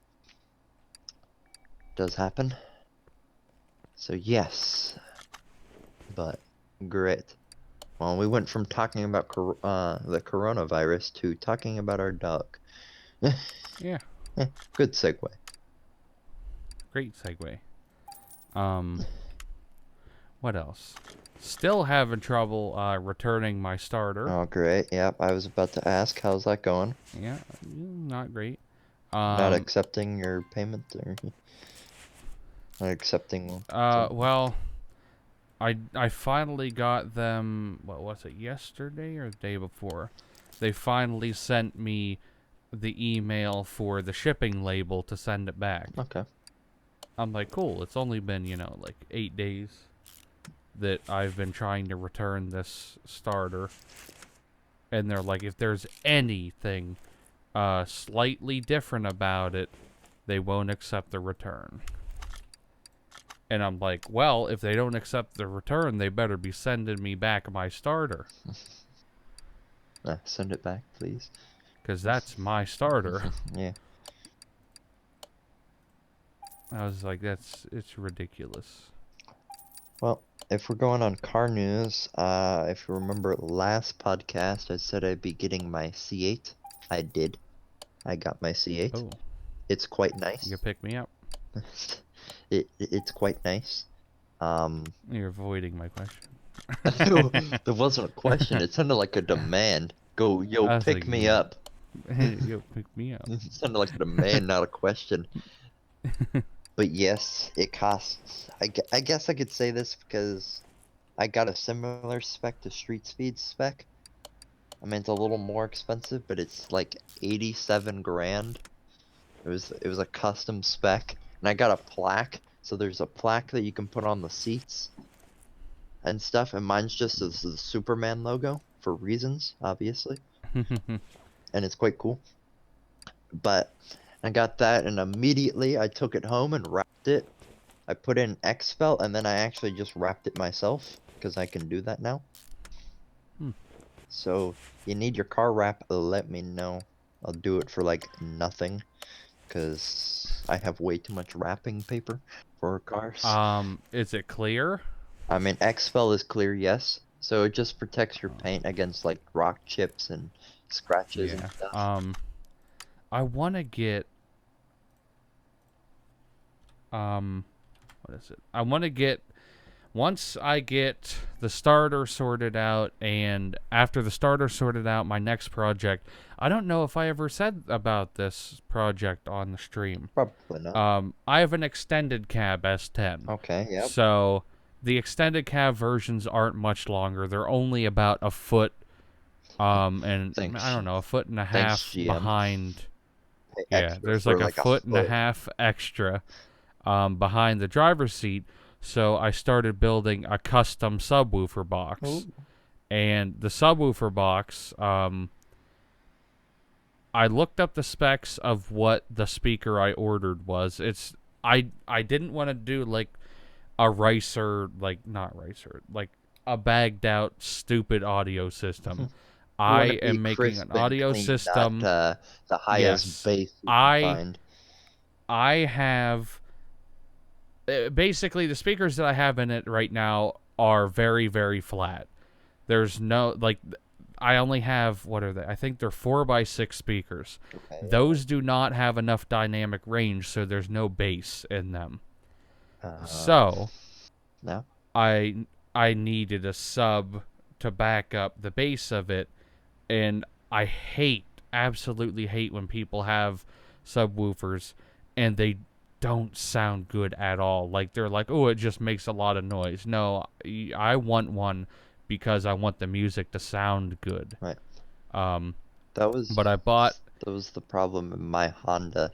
it does happen. So yes, but great. Well, we went from talking about the coronavirus to talking about our dog. Yeah. Good segue. Great segue. What else? Still having trouble returning my starter. Oh, great. Yep, I was about to ask, how's that going? Yeah, not great. Not accepting your payment, or not accepting? Well, I finally got them. What was it? Yesterday or the day before? They finally sent me the email for the shipping label to send it back. Okay. I'm like, cool. It's only been like 8 days that I've been trying to return this starter, and they're like, if there's anything slightly different about it, they won't accept the return. And I'm like, well, if they don't accept the return, they better be sending me back my starter. Send it back, please. Because that's my starter. Yeah. I was like, it's ridiculous. Well, if we're going on car news, if you remember last podcast, I said I'd be getting my C8. I did. I got my C8. Oh, It's quite nice. you can pick me up. It's quite nice. You're avoiding my question. There wasn't a question. It sounded like a demand. Go, I yo, was pick like, me yeah. up. Yo, pick me up. It sounded like a demand, not a question. But yes, it costs. I guess I could say this because I got a similar spec to Street Speed's spec. I mean, it's a little more expensive, but it's like 87 grand. It was a custom spec, and I got a plaque. So there's a plaque that you can put on the seats and stuff, and mine's just the Superman logo for reasons, obviously, and it's quite cool. But I got that, and immediately I took it home and wrapped it. I put in X felt, and then I actually just wrapped it myself because I can do that now. So you need your car wrap, let me know. I'll do it for like nothing because I have way too much wrapping paper for cars. Is it clear? I mean, X felt is clear, yes. So it just protects your paint against like rock chips and scratches and stuff. I want to get what is it? I want to get, once I get the starter sorted out, and after the starter sorted out, my next project, I don't know if I ever said about this project on the stream. Probably not. I have an extended cab S10. Okay, yep. So the extended cab versions aren't much longer. They're only about a foot, and Thanks. I don't know, a foot and a Thanks, half GM. behind. Yeah, Extra there's for like a foot and a half extra behind the driver's seat. So I started building a custom subwoofer box. Ooh. And the subwoofer box, I looked up the specs of what the speaker I ordered was. I didn't want to do like a ricer, like not ricer, like a bagged out stupid audio system. I am making an audio system. Not, the highest bass you can find. I have basically the speakers that I have in it right now are very, very flat. There's no like, I only have, what are they? I think they're 4x6 speakers. Okay. Those do not have enough dynamic range, so there's no bass in them. So no. I needed a sub to back up the bass of it, and I absolutely hate when people have subwoofers and they don't sound good at all. Like, they're like, oh, it just makes a lot of noise. No, I want one because I want the music to sound good. Right. That was the problem in my Honda.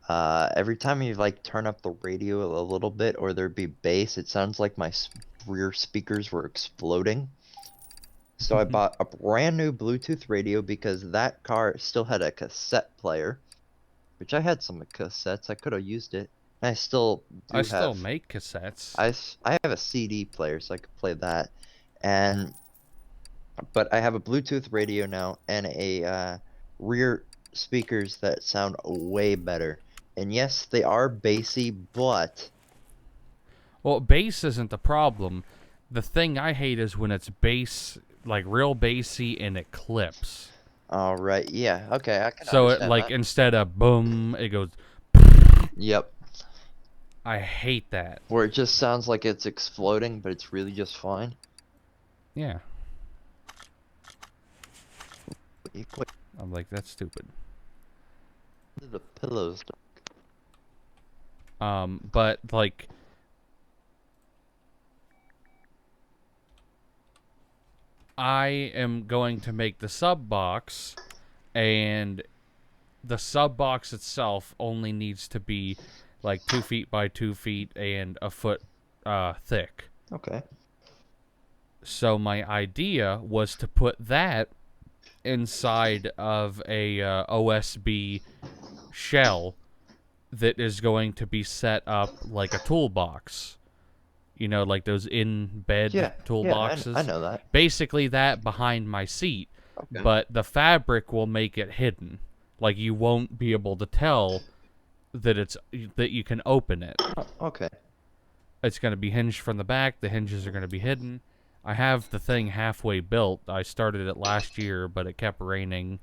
Every time you like turn up the radio a little bit or there'd be bass, it sounds like my rear speakers were exploding. So I bought a brand new Bluetooth radio because that car still had a cassette player, which I had some cassettes. I could have used it. I still do I still have. make cassettes. I have a CD player, so I could play that, and but I have a Bluetooth radio now and a rear speakers that sound way better. And yes, they are bassy, but Well, bass isn't the problem. The thing I hate is when it's bass, like real bassy, and it clips. all right, yeah, okay, I can So it understand like that. instead of boom, it goes. Yep, I hate that. where it just sounds like it's exploding, but it's really just fine. Yeah, What I'm like that's stupid. are the pillows? But like I am going to make the sub box, and the sub box itself only needs to be like 2 feet by 2 feet and a foot thick. Okay. So my idea was to put that inside of a OSB shell that is going to be set up like a toolbox. You know, like those in-bed Yeah, toolboxes. I know that. Basically that behind my seat, Okay. but the fabric will make it hidden. Like you won't be able to tell that you can open it. Okay. It's going to be hinged from the back. The hinges are going to be hidden. I have the thing halfway built. I started it last year, but it kept raining,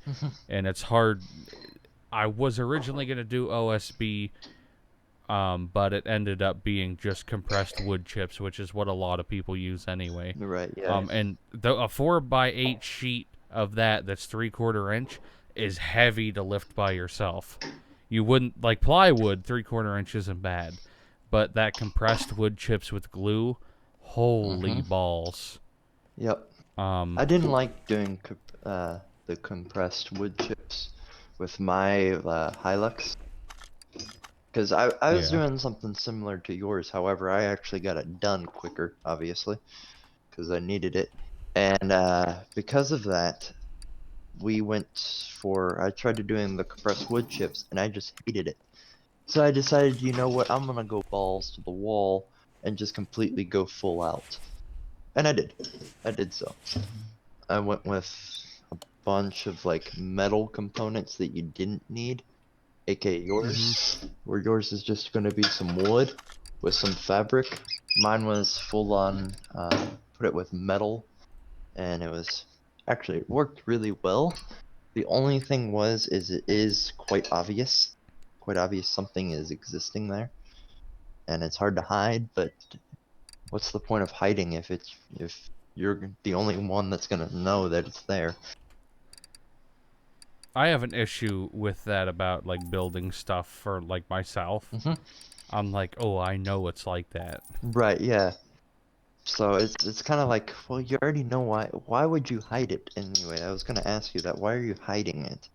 and it's hard. I was originally going to do OSB, but it ended up being just compressed wood chips, which is what a lot of people use anyway. Right, yeah. And a 4x8 sheet of that's 3/4 inch is heavy to lift by yourself. You wouldn't like plywood. 3/4 inch isn't bad, but that compressed wood chips with glue, holy balls. Yep. I didn't like doing the compressed wood chips with my Hilux, because I was doing something similar to yours. However, I actually got it done quicker, obviously, because I needed it. And because of that, I tried to doing the compressed wood chips, and I just hated it. So I decided, you know what, I'm gonna go balls to the wall and just completely go full out. And I did. I did so. I went with a bunch of like metal components that you didn't need, aka yours, where yours is just gonna be some wood with some fabric. Mine was full on, put it with metal, and it worked really well. The only thing is it is quite obvious something is existing there, and it's hard to hide, but what's the point of hiding if you're the only one that's gonna know that it's there? I have an issue with that about like building stuff for like myself. I'm like, oh, I know it's like that. Right, yeah. So it's kind of like, well, you already know why would you hide it anyway? I was gonna ask you that. Why are you hiding it?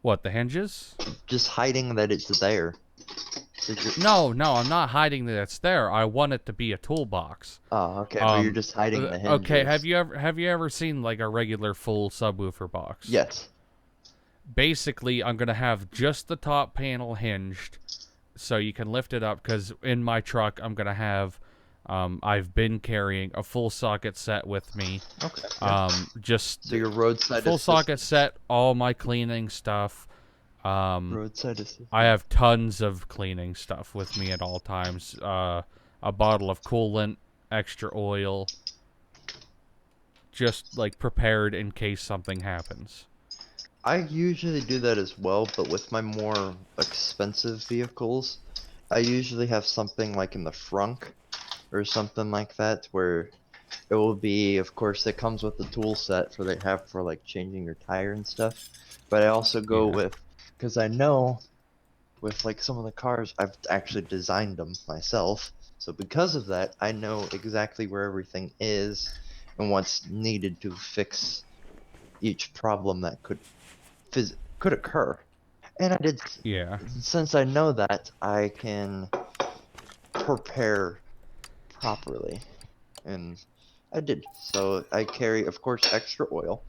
What, the hinges? Just hiding that it's there. No, I'm not hiding that it's there. I want it to be a toolbox. Oh, okay. But you're just hiding the hinges. Okay, have you ever seen like a regular full subwoofer box? Yes. Basically, I'm gonna have just the top panel hinged, so you can lift it up. Because in my truck, I'm gonna have, I've been carrying a full socket set with me. Okay. Just so your roadside full assistance. socket set, all my cleaning stuff. Roadside assistance. I have tons of cleaning stuff with me at all times. A bottle of coolant, extra oil, just like prepared in case something happens. I usually do that as well, but with my more expensive vehicles, I usually have something like in the frunk or something like that, where it will be, of course, it comes with the tool set for like changing your tire and stuff. But I also go with, because I know with like some of the cars, I've actually designed them myself. So because of that, I know exactly where everything is and what's needed to fix each problem that could occur. And I did. Yeah. Since I know that, I can prepare properly, and I did. So I carry, of course, extra oil.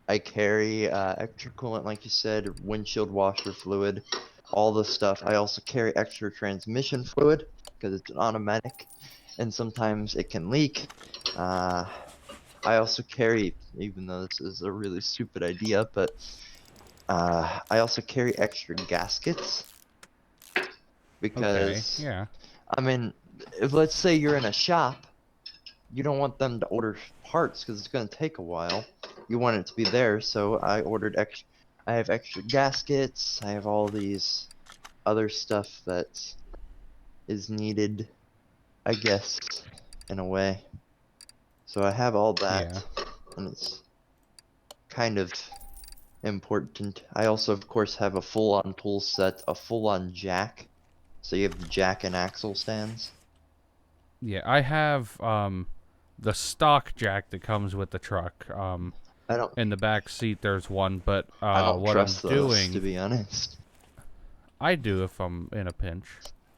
I carry extra coolant, like you said, windshield washer fluid. all the stuff. I also carry extra transmission fluid because it's an automatic, and sometimes it can leak. I also carry, even though this is a really stupid idea, but I also carry extra gaskets Okay. because, Yeah. I mean, if let's say you're in a shop, you don't want them to order parts because it's going to take a while. You want it to be there, so I ordered extra. I have extra gaskets. I have all these other stuff that is needed, I guess, in a way. So I have all Yeah. that, and it's kind of important. I also, of course, have a full-on tool set, a full-on jack. So you have the jack and axle stands. Yeah. I have the stock jack that comes with the truck. I don't, In the back seat there's one, but I don't what I'm trust those, to doing, be honest. I do if I'm in a pinch.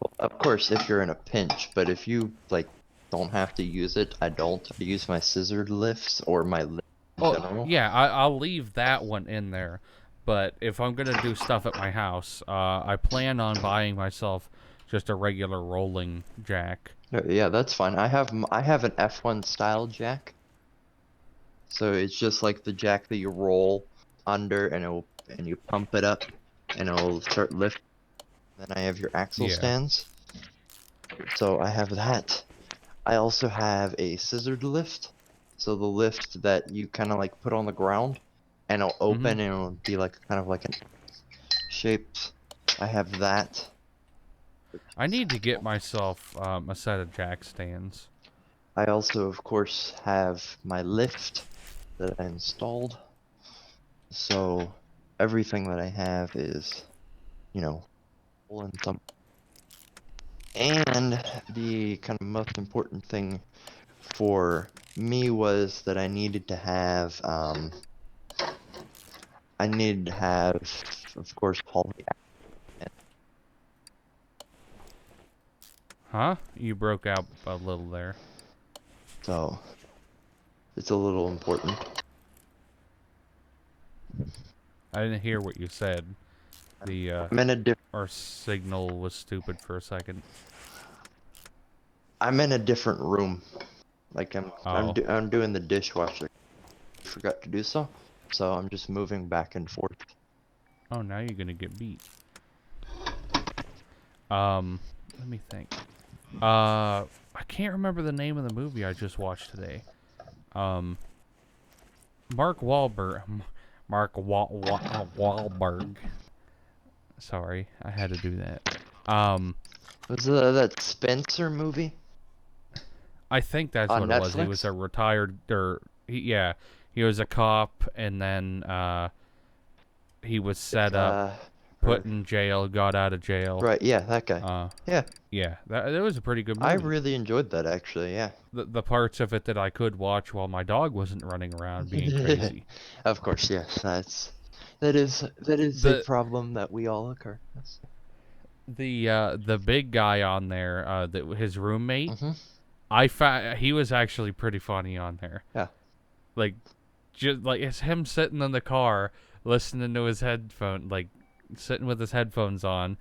Well, of course, if you're in a pinch, but if you like don't have to use it, I don't. I use my scissor lifts or my lift in Oh, general. yeah, I'll leave that one in there. But if I'm going to do stuff at my house, I plan on buying myself just a regular rolling jack. Yeah, that's fine. I have an F1 style jack. So it's just like the jack that you roll under and you pump it up and it'll start lifting. Then I have your axle Yeah. stands. So I have that. I also have a scissored lift. So the lift that you kind of like put on the ground and it'll open and it'll be like kind of like an shaped. I have that. I need to get myself a set of jack stands. I also, of course, have my lift that I installed. So everything that I have is, you know, full in some. And the kind of most important thing for me was that I needed to have, of course, poly. Huh? You broke out a little there. So it's a little important. I didn't hear what you said. The I'm in a our signal was stupid for a second. I'm in a different room. Like Oh. I'm doing the dishwasher. Forgot to do so. So I'm just moving back and forth. Oh, now you're gonna get beat. Let me think. I can't remember the name of the movie I just watched today. Mark Wahlberg. Wahlberg. Sorry, I had to do that. Was that Spencer movie I think that's on what it was. He Netflix? was a retired, yeah, he was a cop, and then he was set up, put in jail, got out of jail. Right, yeah, that guy. Yeah. Yeah, that was a pretty good movie. I really enjoyed that actually, yeah. The parts of it that I could watch while my dog wasn't running around being crazy. Of course, yes. That is a problem that we all occur. Yes. The big guy on there, his roommate, Mm-hmm. he was actually pretty funny on there. Yeah. Like, just like it's him sitting in the car listening to his headphone, like sitting with his headphones on,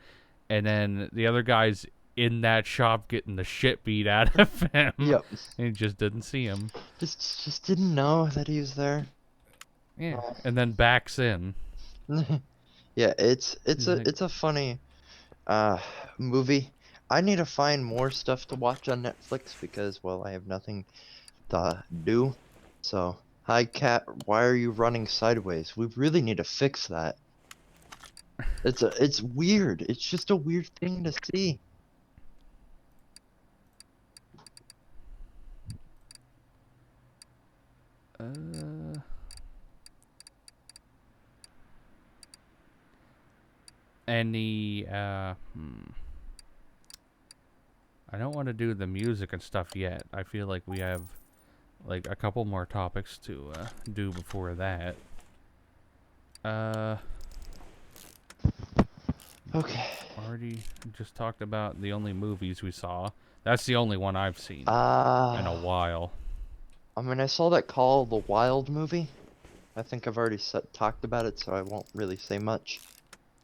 and then the other guy's in that shop getting the shit beat out of him. Yep. And he just didn't see him. Just didn't know that he was there. Yeah. And then backs in. Yeah, it's like, a funny movie. I need to find more stuff to watch on Netflix because well, I have nothing to do. So, hi cat, why are you running sideways? We really need to fix that. It's weird. It's just a weird thing to see. Any I don't want to do the music and stuff yet. I feel like we have like a couple more topics to do before that. Okay. Already just talked about the only movies we saw. That's the only one I've seen in a while. I mean, I saw that Call of the Wild movie. I think I've already talked about it, so I won't really say much.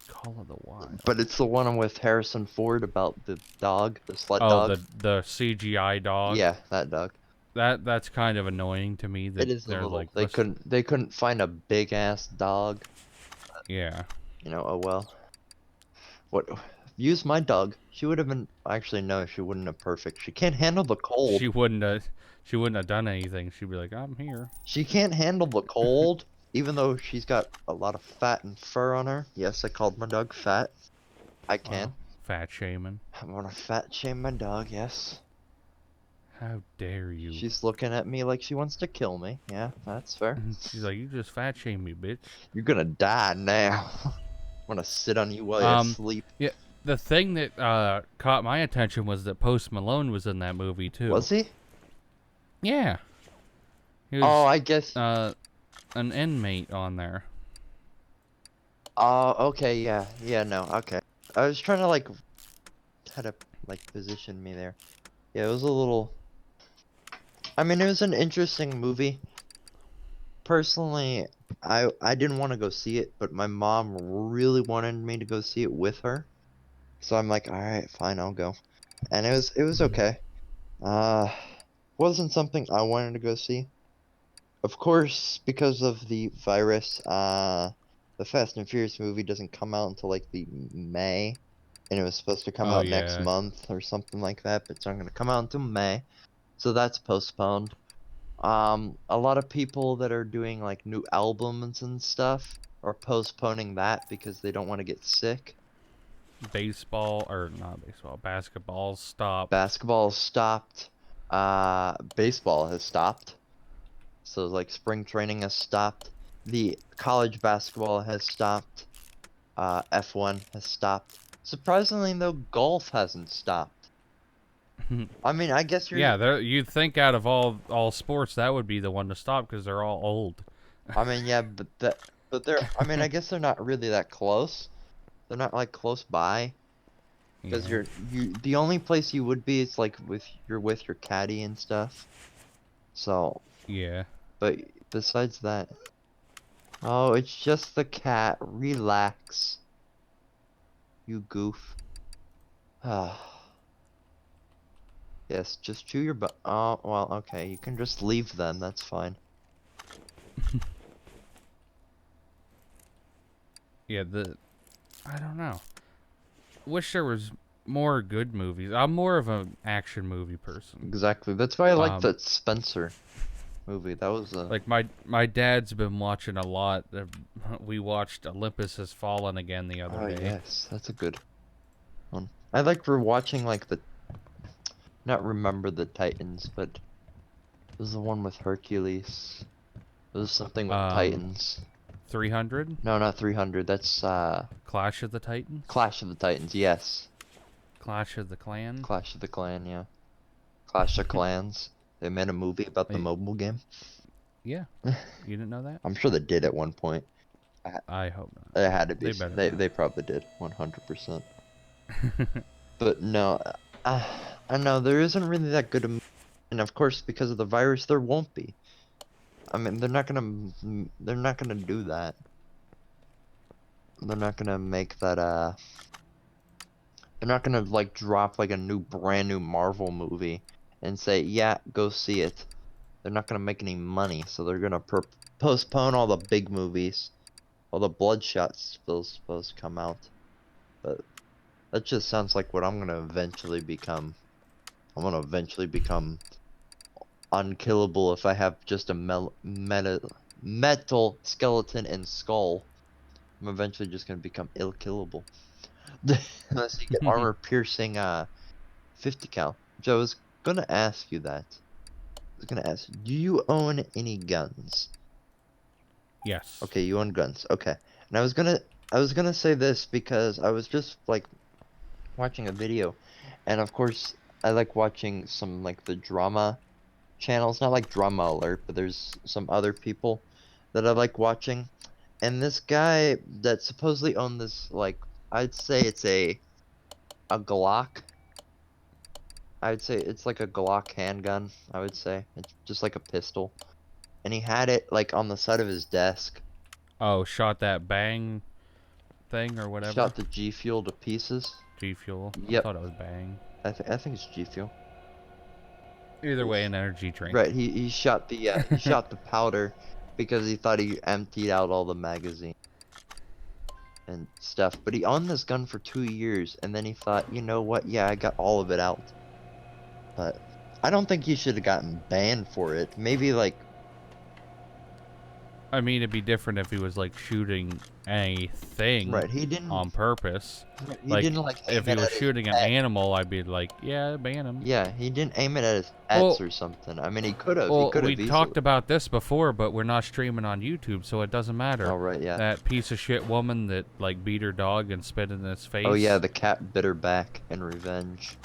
Call of the Wild. But it's the one with Harrison Ford about the dog, the sled Oh, dog. the CGI dog. Yeah, that dog. That's kind of annoying to me. That It is a they're little. like, They couldn't find a big ass dog. Yeah. You know. Oh well. What? Use my dog. She would have been. Actually, no. She wouldn't have perfect. She can't handle the cold. She wouldn't have done anything. She'd be like, I'm here. She can't handle the cold, even though she's got a lot of fat and fur on her. Yes, I called my dog fat. I can. Wow. Fat shaming. I'm gonna fat shame my dog. Yes. How dare you? She's looking at me like she wants to kill me. Yeah, that's fair. She's like, you just fat shame me, bitch. You're gonna die now. I'm gonna sit on you while you sleep. Yeah. The thing that caught my attention was that Post Malone was in that movie too. Was he? Yeah. He was, Oh, I guess. an inmate on there. Oh, okay, yeah, no, okay. I was trying to like, how to like position me there. Yeah, it was a little. I mean, it was an interesting movie. Personally, I didn't want to go see it, but my mom really wanted me to go see it with her. So I'm like, all right, fine, I'll go. And it was okay. Wasn't something I wanted to go see. Of course, because of the virus, the Fast and Furious movie doesn't come out until like the May, and it was supposed to come out next month or something like that, but it's not gonna come out until May, so that's postponed. A lot of people that are doing like new albums and stuff are postponing that because they don't want to get sick. Basketball stopped. Basketball stopped. Baseball has stopped. So like spring training has stopped. The college basketball has stopped. F1 has stopped. Surprisingly though, golf hasn't stopped. I mean, I guess you're. Yeah, you'd think out of all sports that would be the one to stop because they're all old. I mean, yeah, but they're. I mean, I guess they're not really that close. They're not like close by. Because Yeah. the only place you would be is like with your caddy and stuff. So. Yeah. But besides that. Oh, it's just the cat. Relax. You goof. Yes, just chew your butt. Oh, well, okay. You can just leave then. That's fine. Yeah, I don't know. Wish there was more good movies. I'm more of an action movie person. Exactly. That's why I like that Spencer movie. That was like my dad's been watching a lot. We watched Olympus Has Fallen again the other day. Oh yes, that's a good one. I like rewatching like not Remember the Titans, but it was the one with Hercules. It was something with Titans. 300? No, not 300. That's Clash of the Titans? Clash of the Titans, yes. Clash of the Clan? Clash of the Clan, yeah. Clash of Clans. They made a movie about the mobile game. Yeah. You didn't know that? I'm sure they did at one point. I hope not. It had to be. They probably did, 100%. But no, I know there isn't really that good a, and of course because of the virus there won't be. I mean they're not gonna do that. They're not gonna make that they're not gonna like drop like a brand new Marvel movie and say yeah go see it. They're not gonna make any money, so they're gonna postpone all the big movies. All the Bloodshot's supposed to come out, but that just sounds like what I'm gonna eventually become. I'm gonna eventually become unkillable if I have just a metal skeleton and skull. I'm eventually just gonna become ill-killable. Unless you get armor piercing 50 cal. Which I was gonna ask you that. I was gonna ask, do you own any guns? Yes. Okay, you own guns. Okay. And I was gonna say this because I was just like watching a video, and of course I like watching some like the drama channels, not like Drama Alert, but there's some other people that I like watching, and this guy that supposedly owned this, like I'd say it's a Glock. I'd say it's like a Glock handgun. I would say it's just like a pistol, and he had it like on the side of his desk. Oh, shot that bang thing or whatever. Shot the G Fuel to pieces. G Fuel. Yep. I thought it was Bang. I think it's G Fuel. Either way, an energy drink. Right. He shot the he shot the powder because he thought he emptied out all the magazine and stuff. But he owned this gun for 2 years, and then he thought, you know what? Yeah, I got all of it out. But I don't think he should have gotten banned for it. Maybe like. I mean, it'd be different if he was like shooting anything Right. He didn't. on purpose. He Like, didn't like. if he was shooting an animal, I'd be like, yeah, ban him. Yeah, he didn't aim it at his pets or something. I mean, he could have. Well, he could have. we talked about this before, but we're not streaming on YouTube, so it doesn't matter. Oh right, yeah. That piece of shit woman that like beat her dog and spit in his face. Oh yeah, the cat bit her back in revenge.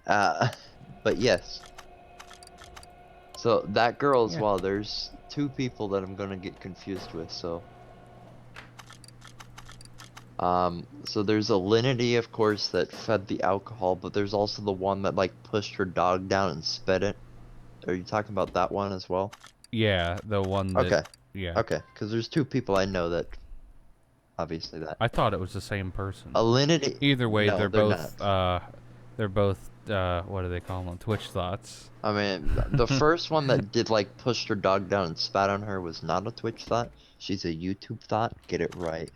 But yes. So that girl as well. There's 2 people that I'm gonna get confused with. So there's Alinity, of course, that fed the alcohol, but there's also the one that like pushed her dog down and spit it. Are you talking about that one as well? Yeah, the one that. Okay. Yeah. Okay, because there's 2 people I know that. Obviously that. I thought it was the same person. Alinity. Either way, No, they're both. not. They're both. What do they call them? Twitch thoughts. I mean, the first one that did like pushed her dog down and spat on her was not a Twitch thought. She's a YouTube thought. Get it right.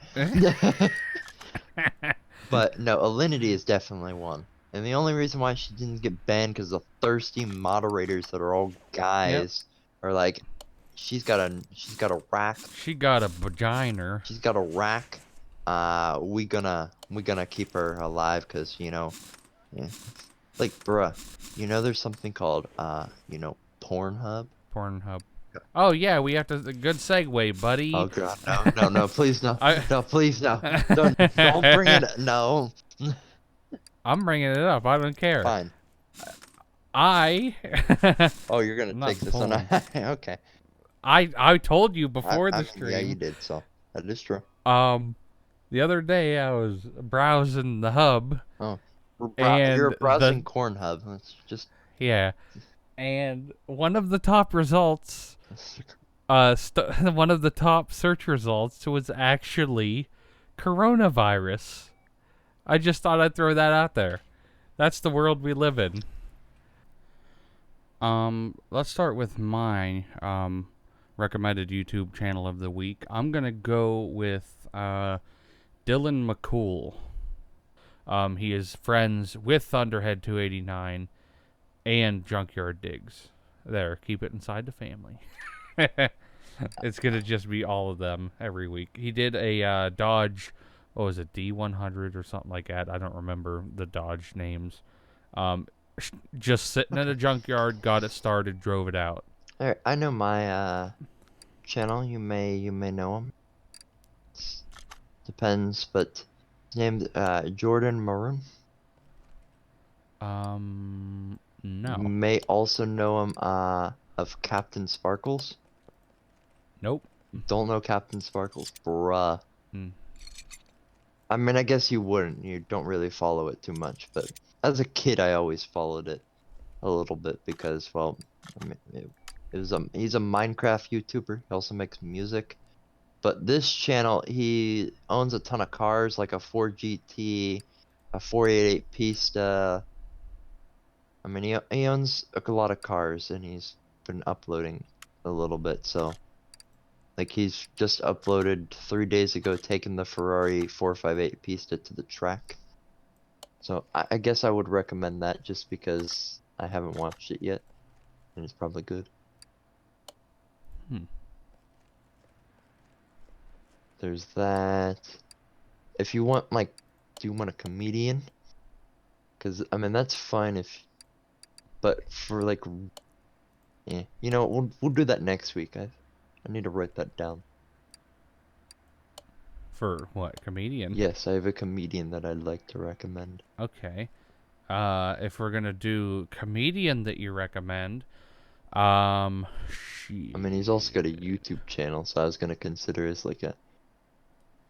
But no, Alinity is definitely one. And the only reason why she didn't get banned because the thirsty moderators that are all guys are like, she's got a rack. She got a vagina. She's got a rack. We gonna keep her alive because like bruh, there's something called Pornhub. Pornhub. Oh yeah, we have to. Good segue, buddy. Oh god, no, please no, no, please no, don't bring it. No. I'm bringing it up. I don't care. Fine. Oh, you're gonna take this one. Okay. I told you before the stream. Yeah, you did. So that is true. The other day I was browsing the hub. Oh. And you're browsing Cornhub. That's just. Yeah. And one of the top results, one of the top search results was actually coronavirus. I just thought I'd throw that out there. That's the world we live in. Let's start with my recommended YouTube channel of the week. I'm gonna go with Dylan McCool. He is friends with Thunderhead 289 and Junkyard Digs. There, keep it inside the family. It's gonna just be all of them every week. He did a Dodge, what was it, D100 or something like that. I don't remember the Dodge names. Just sitting in a junkyard, got it started, drove it out. Alright, I know my channel. You may know him. Depends, but his name's Jordan Maroon. No. You may also know him of Captain Sparkles. Nope. Don't know Captain Sparkles, bruh. I mean, I guess you wouldn't. You don't really follow it too much, but as a kid, I always followed it a little bit because, well, I mean, he's a Minecraft YouTuber. He also makes music. But this channel, he owns a ton of cars, like a Ford GT, a 488 Pista. I mean, he owns a lot of cars, and he's been uploading a little bit, so. Like, he's just uploaded 3 days ago, taking the Ferrari 458 Pista to the track. So, I guess I would recommend that just because I haven't watched it yet, and it's probably good. There's that. If you want, like, do you want a comedian? Because, I mean, that's fine if... But for, like... Yeah, you know, we'll do that next week. I need to write that down. For what, comedian? Yes, I have a comedian that I'd like to recommend. Okay. If we're gonna do comedian that you recommend, I mean, he's also got a YouTube channel, so I was gonna consider as like a...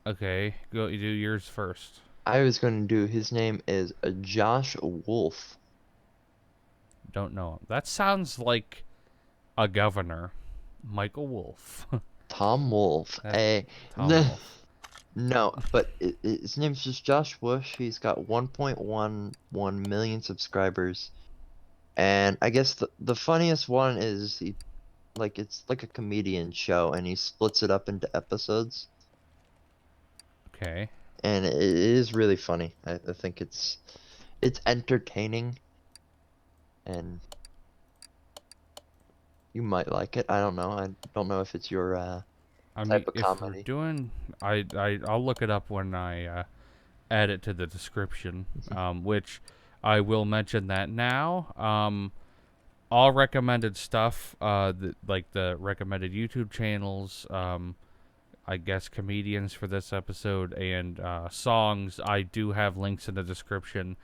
Okay, go. You do yours first. I was gonna do, his name is Josh Wolf. Don't know him. That sounds like a governor. Michael Wolf. Tom Wolf. Hey. Tom Wolf. No, but his name's just Josh Bush. He's got 1.11 million subscribers. And I guess the funniest one is it's like a comedian show and he splits it up into episodes. Okay. And it is really funny. I think it's entertaining and you might like it. I don't know. I don't know if it's your I mean, type of if we're comedy. doing, I'll look it up when I add it to the description, which I will mention that now. All recommended stuff, like the recommended YouTube channels, I guess comedians for this episode, and songs, I do have links in the description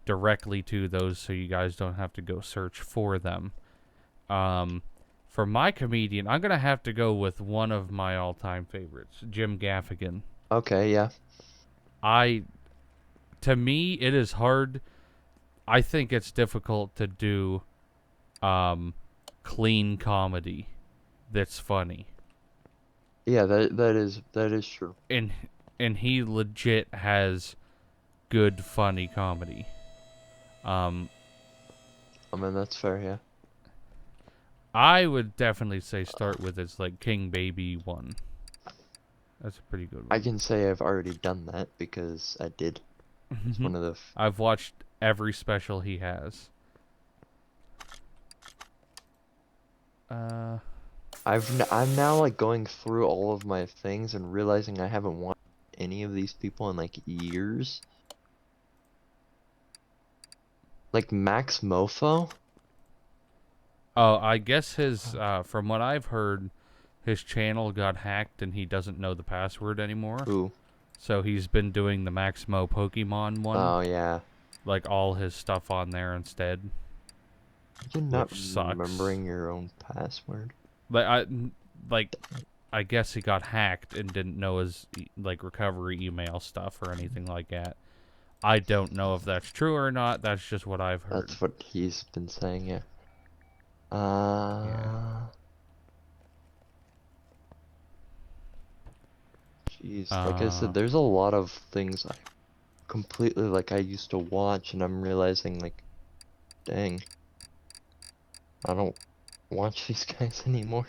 directly to those so you guys don't have to go search for them. For my comedian, I'm going to have to go with one of my all-time favorites, Jim Gaffigan. Okay, yeah. To me, it is hard. I think it's difficult to do clean comedy that's funny. Yeah, that is true. And he legit has good funny comedy. I mean, that's fair, yeah. I would definitely say start with his like King Baby one. That's a pretty good one. I can say I've already done that because I did. It's one of the I've watched every special he has. I'm now like going through all of my things and realizing I haven't watched any of these people in like years. Like Max Mofo? Oh, I guess his from what I've heard, his channel got hacked and he doesn't know the password anymore. Ooh. So he's been doing the Max Mo Pokemon one. Oh yeah. Like all his stuff on there instead. You're not sucks. remembering your own password. I guess he got hacked and didn't know his like recovery email stuff or anything like that. I don't know if that's true or not. That's just what I've heard. That's what he's been saying, yeah. Yeah. Jeez, like I said, there's a lot of things I completely like I used to watch and I'm realizing like, dang, I don't watch these guys anymore.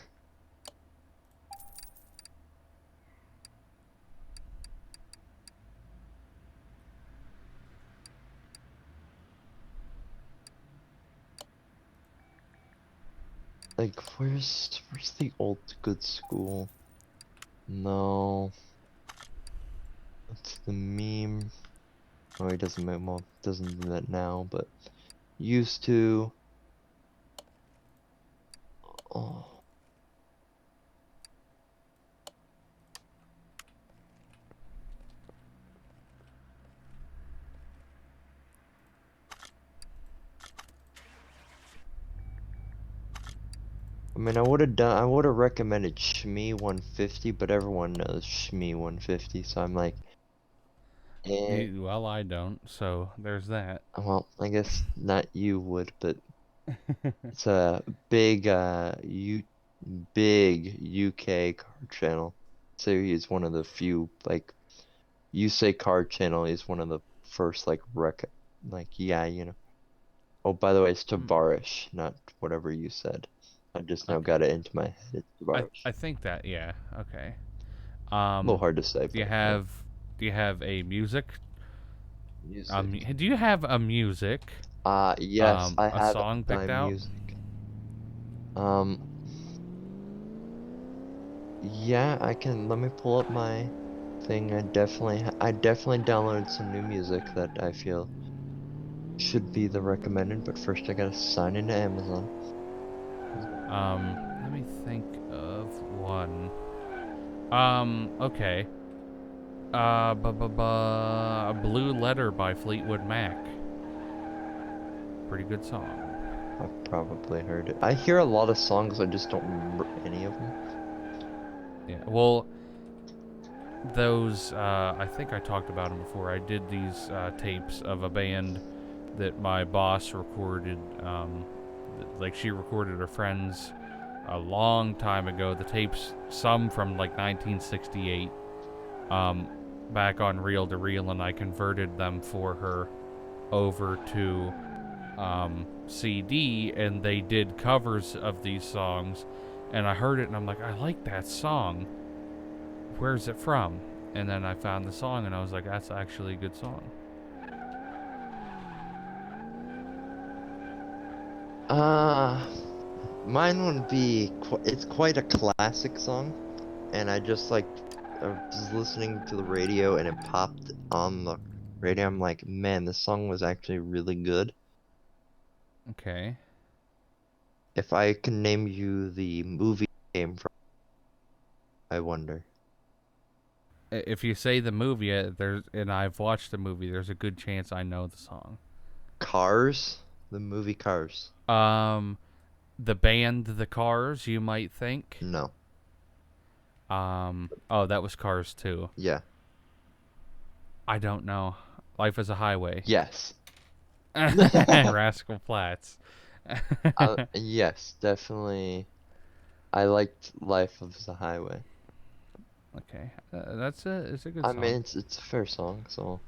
Like, where's the old good school? No. That's the meme. Oh, he doesn't make, well, doesn't do that now, but used to. Oh. I mean, I would have recommended Shmee 150, but everyone knows Shmee 150, so I'm like, eh. Well, I don't, so there's that. Well, I guess not you would, but it's a big, big UK card channel. So he's one of the few, like, you say card channel, he's one of the first, like, yeah, you know. Oh, by the way, it's Tabarish, not whatever you said. I just now got it into my head. It's Tabarish. I think that, yeah, okay. A little hard to say. Do you have a music? Music. Do you have a music? Yes, I have a song picked out. Music. Yeah, I can. Let me pull up my thing. I definitely downloaded some new music that I feel should be the recommended. But first, I gotta sign into Amazon. Let me think of one. Okay. Blue Letter by Fleetwood Mac. Pretty good song. I've probably heard it. I hear a lot of songs, I just don't remember any of them. Yeah, well, those, I think I talked about them before. I did these tapes of a band that my boss recorded. Like, she recorded her friends a long time ago. The tapes, some from, like, 1968. back on reel to reel, and I converted them for her over to CD, and they did covers of these songs, and I heard it and I'm like, I like that song. Where's it from? And then I found the song and I was like, that's actually a good song. Mine would be it's quite a classic song, and I just like I was listening to the radio and it popped on the radio. I'm like, man, this song was actually really good. Okay. If I can name you the movie it came from, I wonder. If you say the movie, and I've watched the movie, there's a good chance I know the song. Cars? The movie Cars. The band The Cars, you might think. No. Oh, that was Cars 2. Yeah. I don't know. Life is a Highway. Yes. Rascal Flatts. Yes, definitely. I liked Life of the Highway. Okay, it's a good I song. mean, it's a fair song, so